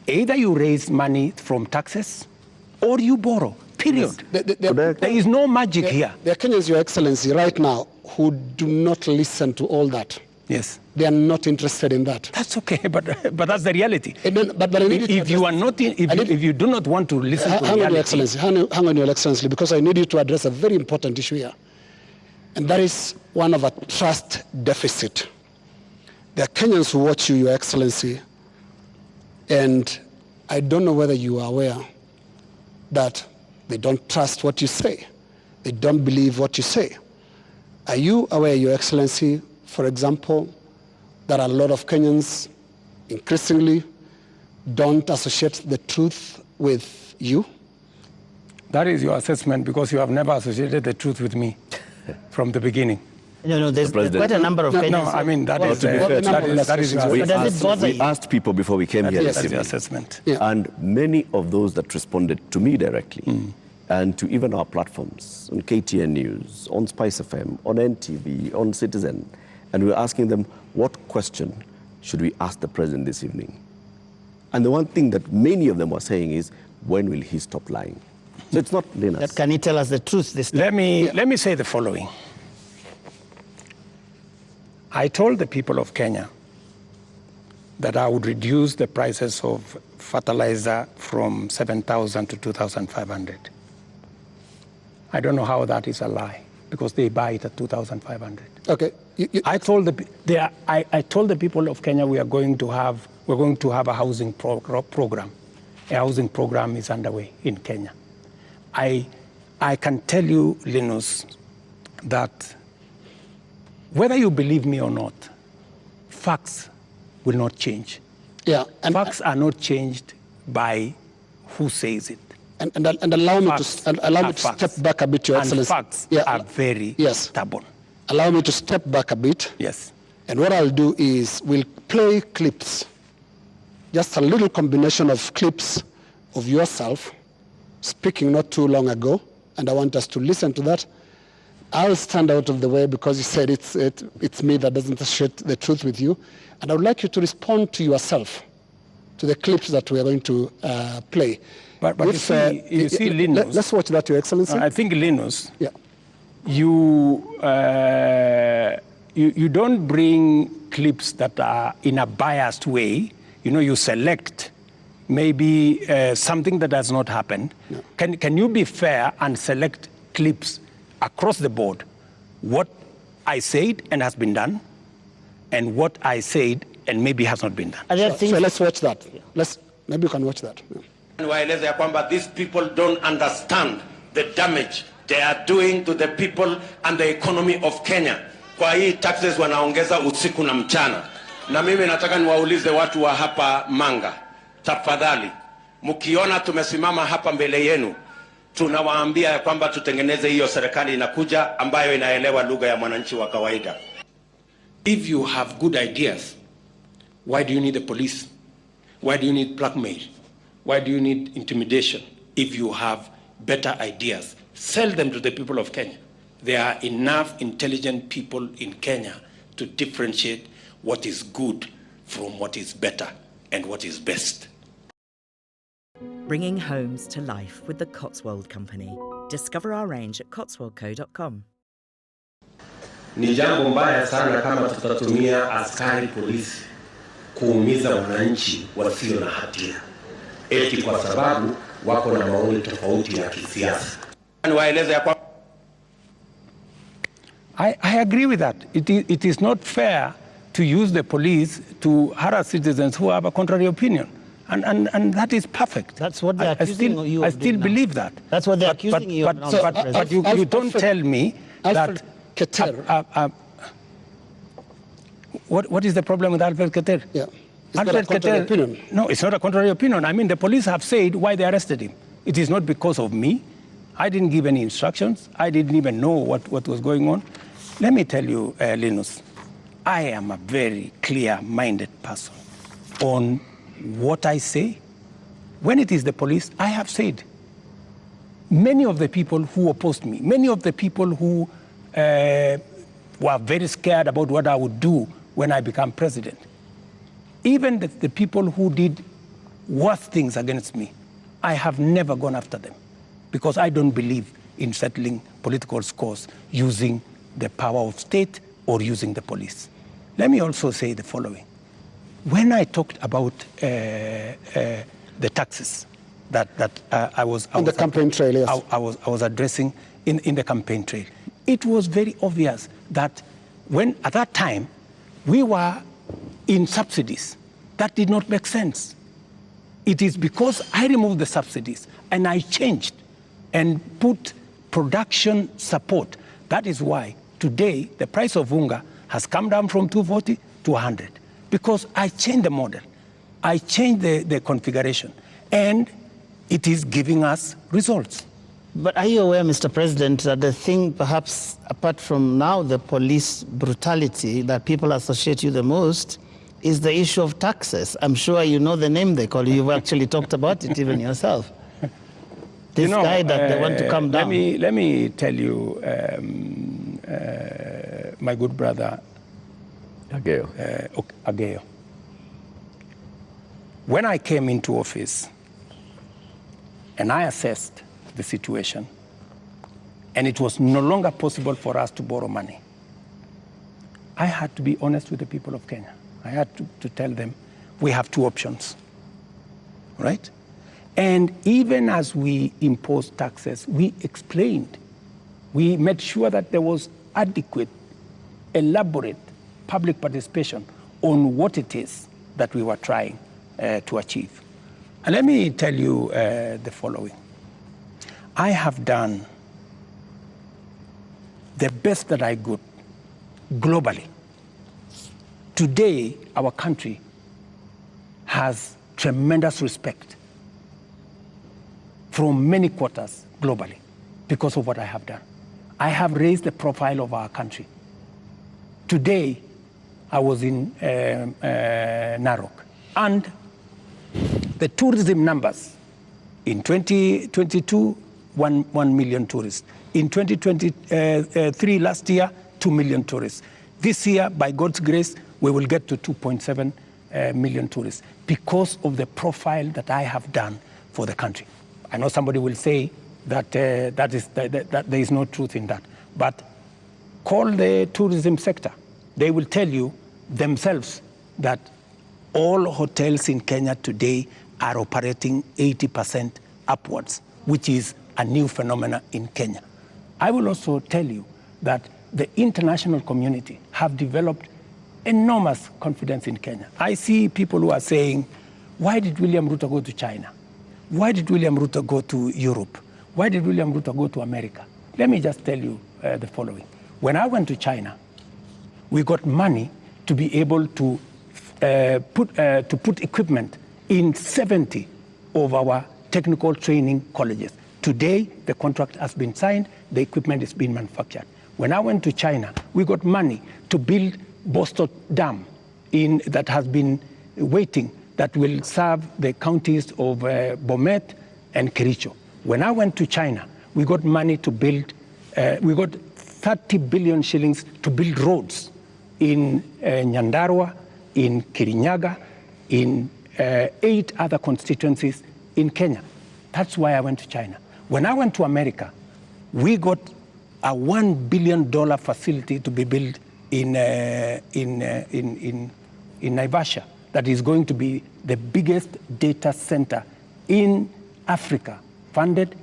B: Either you raise money from taxes or you borrow, period. There is no magic here.
A: There are Kenyans, Your Excellency, right now who do not listen to all that.
B: Yes.
A: They are not interested in that.
B: That's okay, but that's the reality.
A: But I need you
B: If you are not, if you do not want to listen to
A: hang on,
B: reality,
A: Your Excellency, hang on, Your Excellency, because I need you to address a very important issue here, and that is one of a trust deficit. There are Kenyans who watch you, Your Excellency, and I don't know whether you are aware that they don't trust what you say. They don't believe what you say. Are you aware, Your Excellency, for example, that a lot of Kenyans increasingly don't associate the truth with you?
B: that is your assessment because you have never associated the truth with me from the beginning.
C: No, there's quite a number of Kenyans.
B: No, I mean, that is your
C: But does it bother
D: We
C: you?
D: asked people before we came here
B: That's
D: this
B: the
D: evening.
B: assessment.
A: Yeah.
D: And many of those that responded to me directly and to even our platforms on KTN News, on Spice FM, on NTV, on Citizen, and we were asking them, what question should we ask the president this evening? And the one thing that many of them were saying is, when will he stop lying? So it's not Linus.
C: Can he tell us the truth this time?
B: Let me say the following. I told the people of Kenya that I would reduce the prices of fertilizer from 7,000 to 2,500. I don't know how that is a lie, because they buy it at 2,500.
A: Okay.
B: I told the people of Kenya we're going to have a housing program. A housing program is underway in Kenya. I can tell you, Linus, that whether you believe me or not, facts will not change.
A: Yeah.
B: Facts are not changed by who says it.
A: And allow me
B: Facts
A: to step back a bit, Your
B: and
A: Excellency.
B: facts are very stubborn.
A: Allow me to step back a bit.
B: Yes.
A: And what I'll do is we'll play clips, just a little combination of clips of yourself speaking not too long ago, and I want us to listen to that. I'll stand out of the way because you said it's me that doesn't associate the truth with you, and I would like you to respond to yourself, to the clips that we are going to play.
B: But you see, Linus.
A: Let's watch that, Your Excellency.
B: I think, Linus,
A: Yeah.
B: you don't bring clips that are in a biased way. You know, you select maybe something that has not happened.
A: No.
B: Can you be fair and select clips across the board? What I said and has been done, and what I said and maybe has not been done.
A: So let's watch that. Maybe you can watch that. Yeah.
E: Waeleza ya kwamba these people don't understand the damage they are doing to the people and the economy of Kenya. Kwa hii taxes wanaongeza usiku na mchana. Na mimi nataka niwaulize watu wa hapa Manga, tafadhali, mkiona tumesimama hapa mbele yenu, tunawaambia ya kwamba tutengeneze hiyo serikali inakuja ambayo inaelewa lugha ya mwananchi wa kawaida. If you have good ideas, why do you need the police? Why do you need blackmail? Why do you need intimidation? If you have better ideas, sell them to the people of Kenya. There are enough intelligent people in Kenya to differentiate what is good from what is better and what is best.
F: Bringing homes to life with the Cotswold Company. Discover our range at cotswoldco.com.
E: Ni jambo mbaya sana kama tutatumia askari polisi kuumiza wananchi wasio na hatia, eti kwa sababu wako na maoni tofauti ya kisiasa. Waeleza ya kwa
B: I agree with that. It is not fair to use the police to harass citizens who have a contrary opinion. And that is perfect.
C: That's what they're accusing you of.
B: I still believe that.
C: That's what they're accusing you of.
B: But you don't tell me that...
A: Keter.
B: What is the problem with Alfred Keter?
A: Yeah. It's not a contrary opinion.
B: No, it's not a contrary opinion. I mean, the police have said why they arrested him. It is not because of me. I didn't give any instructions. I didn't even know what was going on. Let me tell you, Linus, I am a very clear-minded person on what I say, when it is the police, I have said, many of the people who opposed me, many of the people who were very scared about what I would do when I become president, even the people who did worse things against me, I have never gone after them because I don't believe in settling political scores using the power of state or using the police. Let me also say the following. When I talked about the taxes that I was
A: campaign trail, yes.
B: I was addressing in the campaign trail, it was very obvious that when at that time we were in subsidies, that did not make sense. It is because I removed the subsidies and I changed and put production support. That is why today the price of unga has come down from 240 to 100, because I changed the model. I changed the configuration, and it is giving us results.
C: But are you aware, Mr. President, that the thing, perhaps apart from now the police brutality that people associate you the most, is the issue of taxes? I'm sure you know the name they call you. You've actually talked about it even yourself. This guy that they want to come down.
B: Let me tell you, my good brother, Ageo. When I came into office and I assessed the situation, and it was no longer possible for us to borrow money, I had to be honest with the people of Kenya. I had to tell them we have two options, right? And even as we imposed taxes, we explained, we made sure that there was adequate, elaborate public participation on what it is that we were trying to achieve. And let me tell you the following. I have done the best that I could globally. Today, our country has tremendous respect from many quarters globally because of what I have done. I have raised the profile of our country. Today, I was in Narok, and the tourism numbers in 2022, 1 million tourists. In 2023, last year, 2 million tourists. This year, by God's grace, we will get to 2.7 million tourists because of the profile that I have done for the country. I know somebody will say that, that there is no truth in that, but call the tourism sector. They will tell you themselves that all hotels in Kenya today are operating 80% upwards, which is a new phenomenon in Kenya. I will also tell you that the international community have developed enormous confidence in Kenya. I see people who are saying, why did William Ruto go to China? Why did William Ruto go to Europe? Why did William Ruto go to America? Let me just tell you the following. When I went to China, we got money to be able to put equipment in 70 of our technical training colleges. Today, the contract has been signed, the equipment is being manufactured. When I went to China, we got money to build Boston Dam that has been waiting, that will serve the counties of Bomet and Kericho. When I went to China, we got money to build, we got 30 billion shillings to build roads in Nyandarua, in Kirinyaga, in 8 other constituencies in Kenya. That's why I went to China. When I went to America, we got a $1 billion facility to be built in Naivasha that is going to be the biggest data center in Africa, funded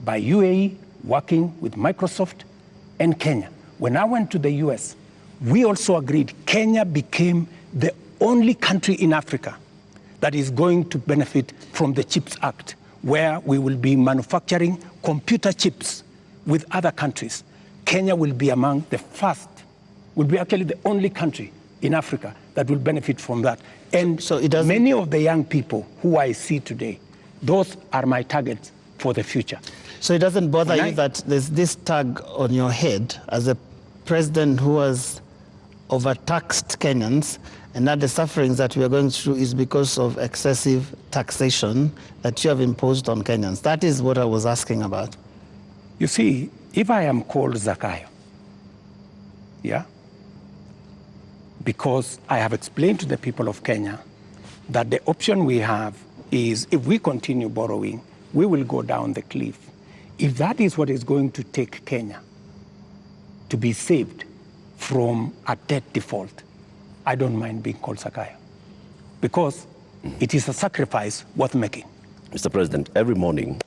B: by UAE, working with Microsoft and Kenya. When I went to the US, we also agreed Kenya became the only country in Africa that is going to benefit from the CHIPS Act, where we will be manufacturing computer chips with other countries. Kenya will be among the first, will be actually the only country in Africa that will benefit from that. And so many of the young people who I see today, those are my targets for the future.
C: So it doesn't bother you that there's this tag on your head as a president who has overtaxed Kenyans and that the sufferings that we are going through is because of excessive taxation that you have imposed on Kenyans. That is what I was asking about.
B: You see, if I am called Zakayo, yeah, because I have explained to the people of Kenya that the option we have is if we continue borrowing, we will go down the cliff. If that is what is going to take Kenya to be saved from a debt default, I don't mind being called Zakayo, because it is a sacrifice worth making.
D: Mr. President, every morning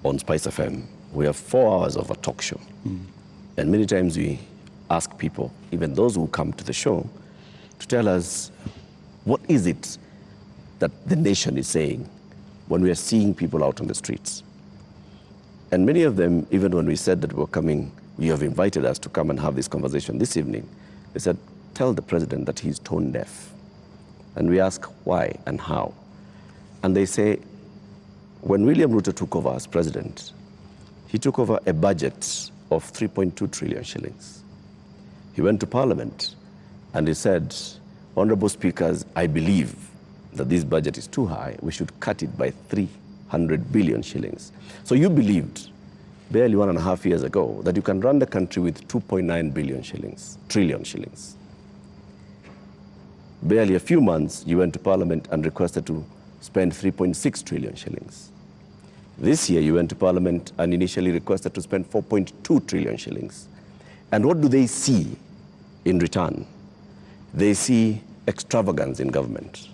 D: on Spice FM, we have 4 hours of a talk show. And many times we ask people, even those who come to the show, to tell us what is it that the nation is saying when we are seeing people out on the streets. And many of them, even when we said that we're coming, you have invited us to come and have this conversation this evening, they said, tell the president that he's tone deaf. And we ask why and how. And they say, when William Ruto took over as president, he took over a budget of 3.2 trillion shillings. He went to Parliament and he said, Honorable Speakers, I believe that this budget is too high. We should cut it by 300 billion shillings. So you believed barely 1.5 years ago that you can run the country with 2.9 trillion shillings. Barely a few months, you went to Parliament and requested to spend 3.6 trillion shillings. This year, you went to Parliament and initially requested to spend 4.2 trillion shillings. And what do they see in return? They see extravagance in government.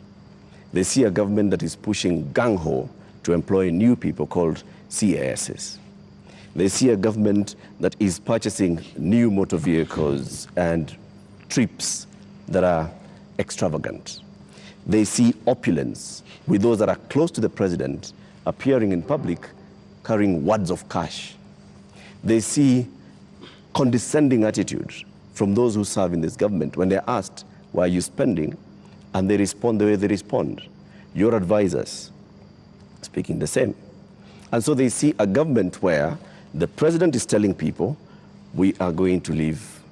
D: They see a government that is pushing gung-ho to employ new people called CASs. They see a government that is purchasing new motor vehicles and trips that are extravagant. They see opulence with those that are close to the president appearing in public carrying wads of cash. They see condescending attitude from those who serve in this government when they're asked, why are you spending? And they respond the way they respond. Your advisors speaking the same. And so they see a government where the president is telling people, we are going to live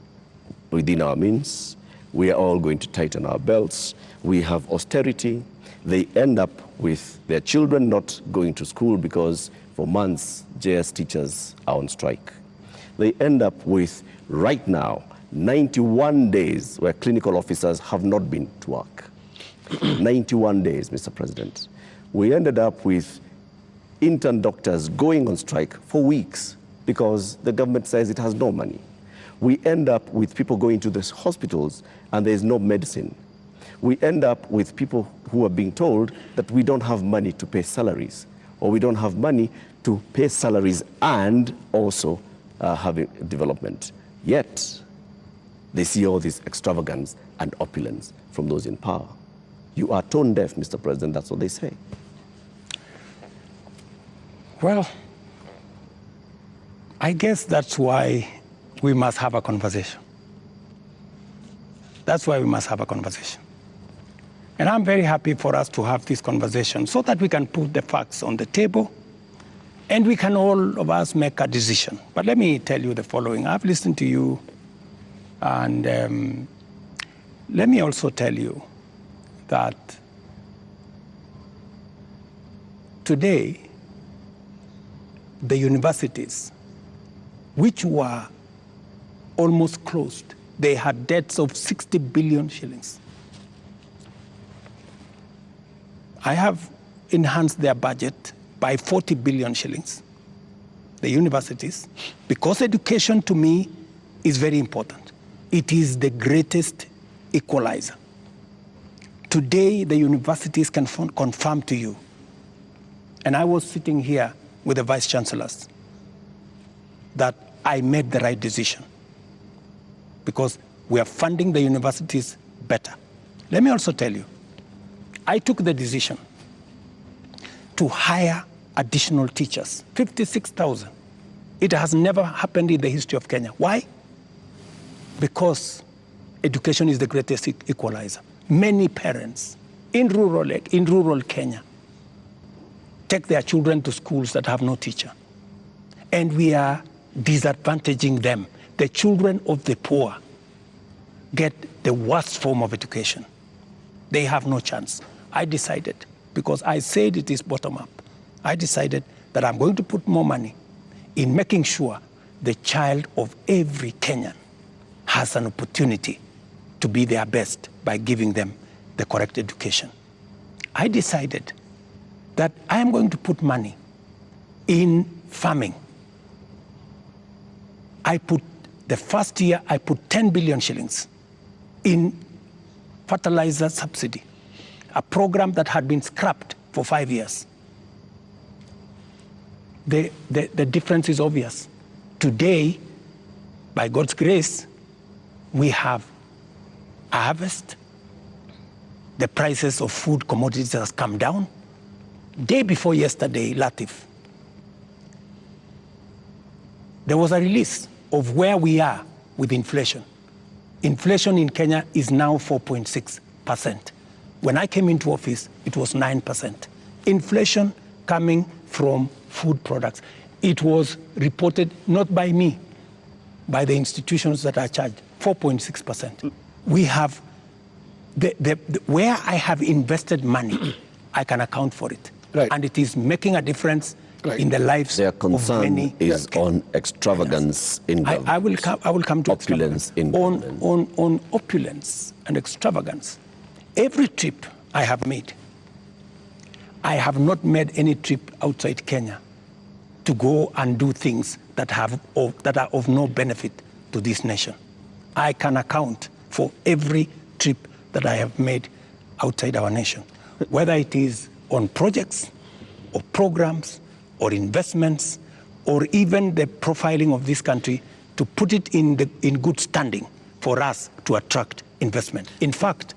D: within our means. We are all going to tighten our belts. We have austerity. They end up with their children not going to school because for months, JS teachers are on strike. They end up with, right now, 91 days where clinical officers have not been to work. 91 days, Mr. President. We ended up with intern doctors going on strike for weeks because the government says it has no money. We end up with people going to the hospitals and there's no medicine. We end up with people who are being told that we don't have money to pay salaries, or we don't have money to pay salaries and also having development. Yet, they see all this extravagance and opulence from those in power. You are tone deaf, Mr. President, that's what they say.
B: Well, I guess that's why we must have a conversation. That's why we must have a conversation. And I'm very happy for us to have this conversation so that we can put the facts on the table and we can all of us make a decision. But let me tell you the following. I've listened to you, and let me also tell you that today, the universities, which were almost closed, they had debts of 60 billion shillings. I have enhanced their budget by 40 billion shillings, the universities, because education to me is very important. It is the greatest equalizer. Today, the universities can confirm to you, and I was sitting here with the vice chancellors, that I made the right decision because we are funding the universities better. Let me also tell you, I took the decision to hire additional teachers, 56,000. It has never happened in the history of Kenya. Why? Because education is the greatest equalizer. Many parents in rural Kenya take their children to schools that have no teacher. And we are disadvantaging them. The children of the poor get the worst form of education. They have no chance. I decided, because I said it is bottom up, I decided that I'm going to put more money in making sure the child of every Kenyan has an opportunity to be their best by giving them the correct education. I decided that I am going to put money in farming. The first year, I put 10 billion shillings in fertilizer subsidy, a program that had been scrapped for 5 years. The difference is obvious. Today, by God's grace, we have a harvest. The prices of food commodities has come down. Day before yesterday, Latif, there was a release of where we are with inflation. Inflation in Kenya is now 4.6%. When I came into office, it was 9%. Inflation coming from food products. It was reported not by me, by the institutions that are charged, 4.6%. We have, where I have invested money, I can account for it.
A: Right.
B: And it is making a difference in the lives
D: Their
B: of
D: concern
B: many.
D: is on extravagance in government.
B: I will come to
D: opulence in government.
B: on opulence and extravagance. Every trip I have made, I have not made any trip outside Kenya to go and do things that are of no benefit to this nation. I can account for every trip that I have made outside our nation, whether it is on projects or programs or investments or even the profiling of this country to put it in good standing for us to attract investment. In fact,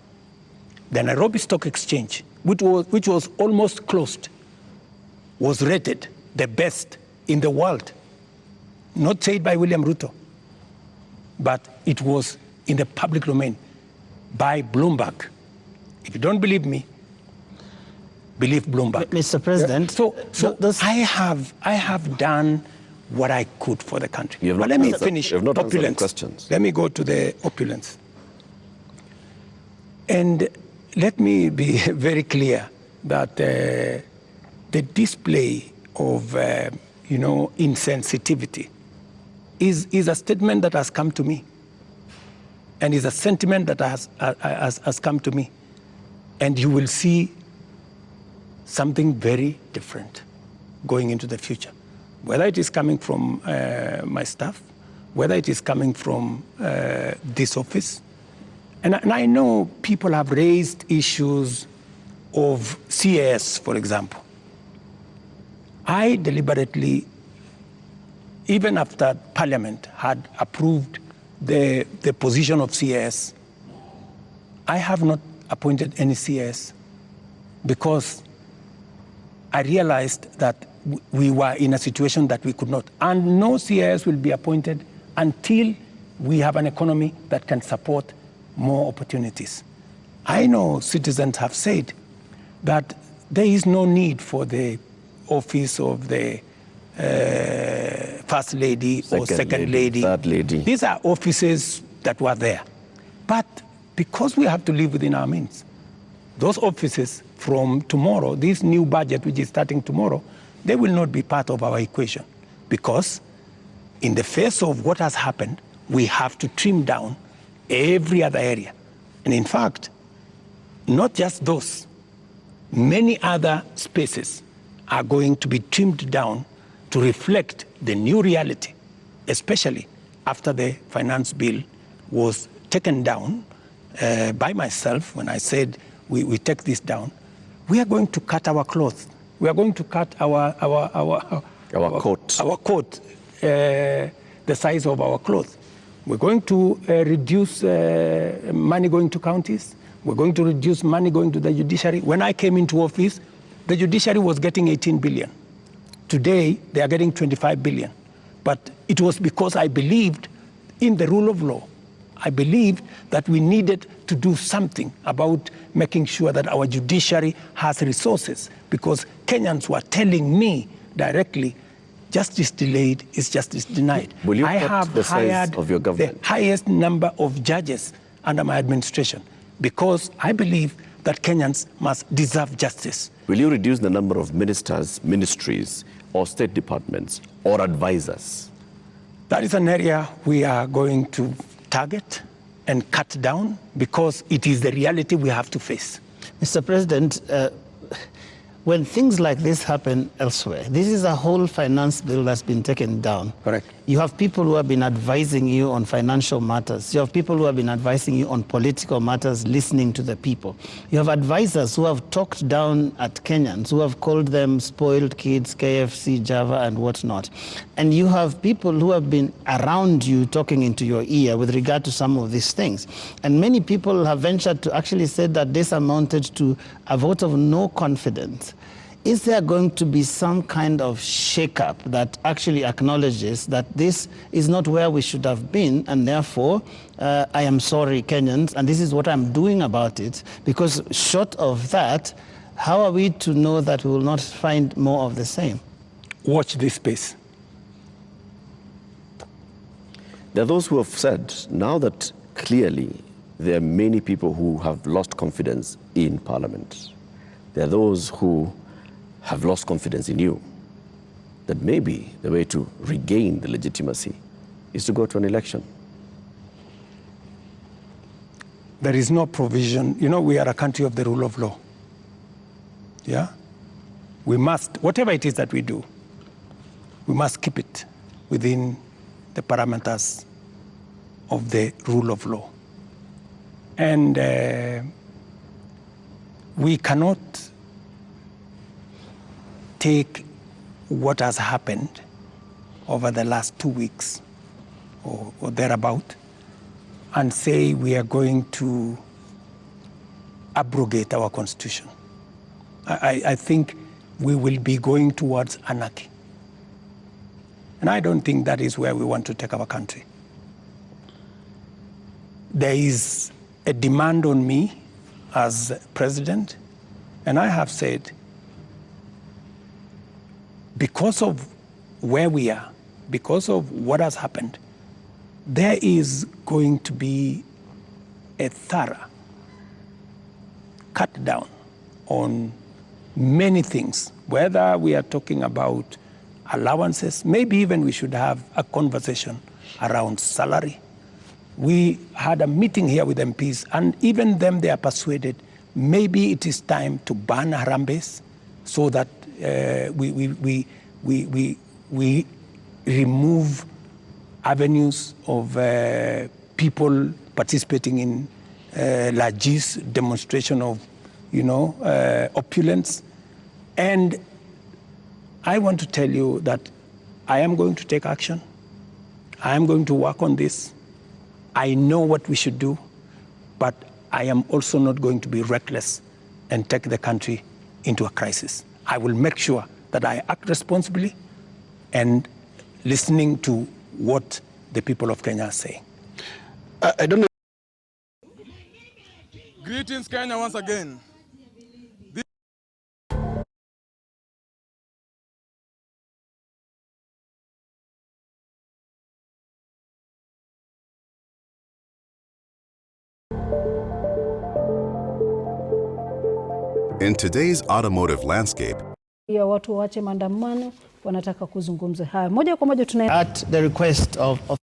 B: the Nairobi Stock Exchange, which was almost closed, was rated the best in the world. Not said by William Ruto, but it was in the public domain by Bloomberg. If you don't believe me, believe Bloomberg.
C: Mr. President,
B: So I have done what I could for the country.
D: You have
B: But
D: not
B: let me
D: answered-
B: finish
D: you have not answered the
B: opulence.
D: questions.
B: Let me go to the opulence. And let me be very clear that the display of insensitivity is a statement that has come to me, and is a sentiment that has come to me, and you will see something very different going into the future, whether it is coming from my staff, whether it is coming from this office. And I know people have raised issues of CAS, for example. I deliberately, even after Parliament had approved the position of CAS, I have not appointed any CAS because I realized that we were in a situation that we could not. And no CAS will be appointed until we have an economy that can support more opportunities. I know citizens have said that there is no need for the office of the First Lady or Second Lady.
D: Third Lady.
B: These are offices that were there. But because we have to live within our means, those offices from tomorrow, this new budget which is starting tomorrow, they will not be part of our equation, because in the face of what has happened, we have to trim down every other area. And in fact, not just those, many other spaces are going to be trimmed down to reflect the new reality, especially after the finance bill was taken down by myself. When I said we take this down, we are going to cut our cloth. We are going to cut our
D: coat.
B: Our coat, the size of our cloth. We're going to reduce money going to counties. We're going to reduce money going to the judiciary. When I came into office, the judiciary was getting 18 billion. Today, they are getting 25 billion. But it was because I believed in the rule of law. I believed that we needed to do something about making sure that our judiciary has resources, because Kenyans were telling me directly, justice delayed is justice denied.
D: Will you
B: I
D: cut
B: have
D: the size
B: hired
D: of your government?
B: the highest number of judges under my administration, because I believe that Kenyans must deserve justice.
D: Will you reduce the number of ministers, ministries, or state departments, or advisors?
B: That is an area we are going to target and cut down because it is the reality we have to face.
C: Mr. President, when things like this happen elsewhere, this is a whole finance bill that's been taken down.
B: Correct.
C: You have people who have been advising you on financial matters. You have people who have been advising you on political matters, listening to the people. You have advisors who have talked down at Kenyans, who have called them spoiled kids, KFC, Java, and whatnot. And you have people who have been around you talking into your ear with regard to some of these things. And many people have ventured to actually say that this amounted to a vote of no confidence. Is there going to be some kind of shakeup that actually acknowledges that this is not where we should have been, and therefore, I am sorry, Kenyans, and this is what I'm doing about it? Because short of that, how are we to know that we will not find more of the same?
B: Watch this space.
D: There are those who have said now that clearly there are many people who have lost confidence in Parliament. There are those who have lost confidence in you, that maybe the way to regain the legitimacy is to go to an election.
B: There is no provision. You know, we are a country of the rule of law. Yeah? We must, whatever it is that we do, we must keep it within the parameters of the rule of law. And we cannot take what has happened over the last 2 weeks or thereabout and say we are going to abrogate our constitution. I think we will be going towards anarchy. And I don't think that is where we want to take our country. There is a demand on me as president, and I have said, because of where we are, because of what has happened, there is going to be a thorough cut down on many things, whether we are talking about allowances, maybe even we should have a conversation around salary. We had a meeting here with MPs, and even them, they are persuaded maybe it is time to ban Harambes so that we remove avenues of people participating in largesse, demonstration of, opulence. And I want to tell you that I am going to take action. I am going to work on this. I know what we should do, but I am also not going to be reckless and take the country into a crisis. I will make sure that I act responsibly and listening to what the people of Kenya are saying.
A: I don't know.
G: Greetings, Kenya, once again.
H: In today's automotive landscape,
I: ya watu waache maandamano, wanataka kuzungumza haya moja kwa moja.
C: At the request of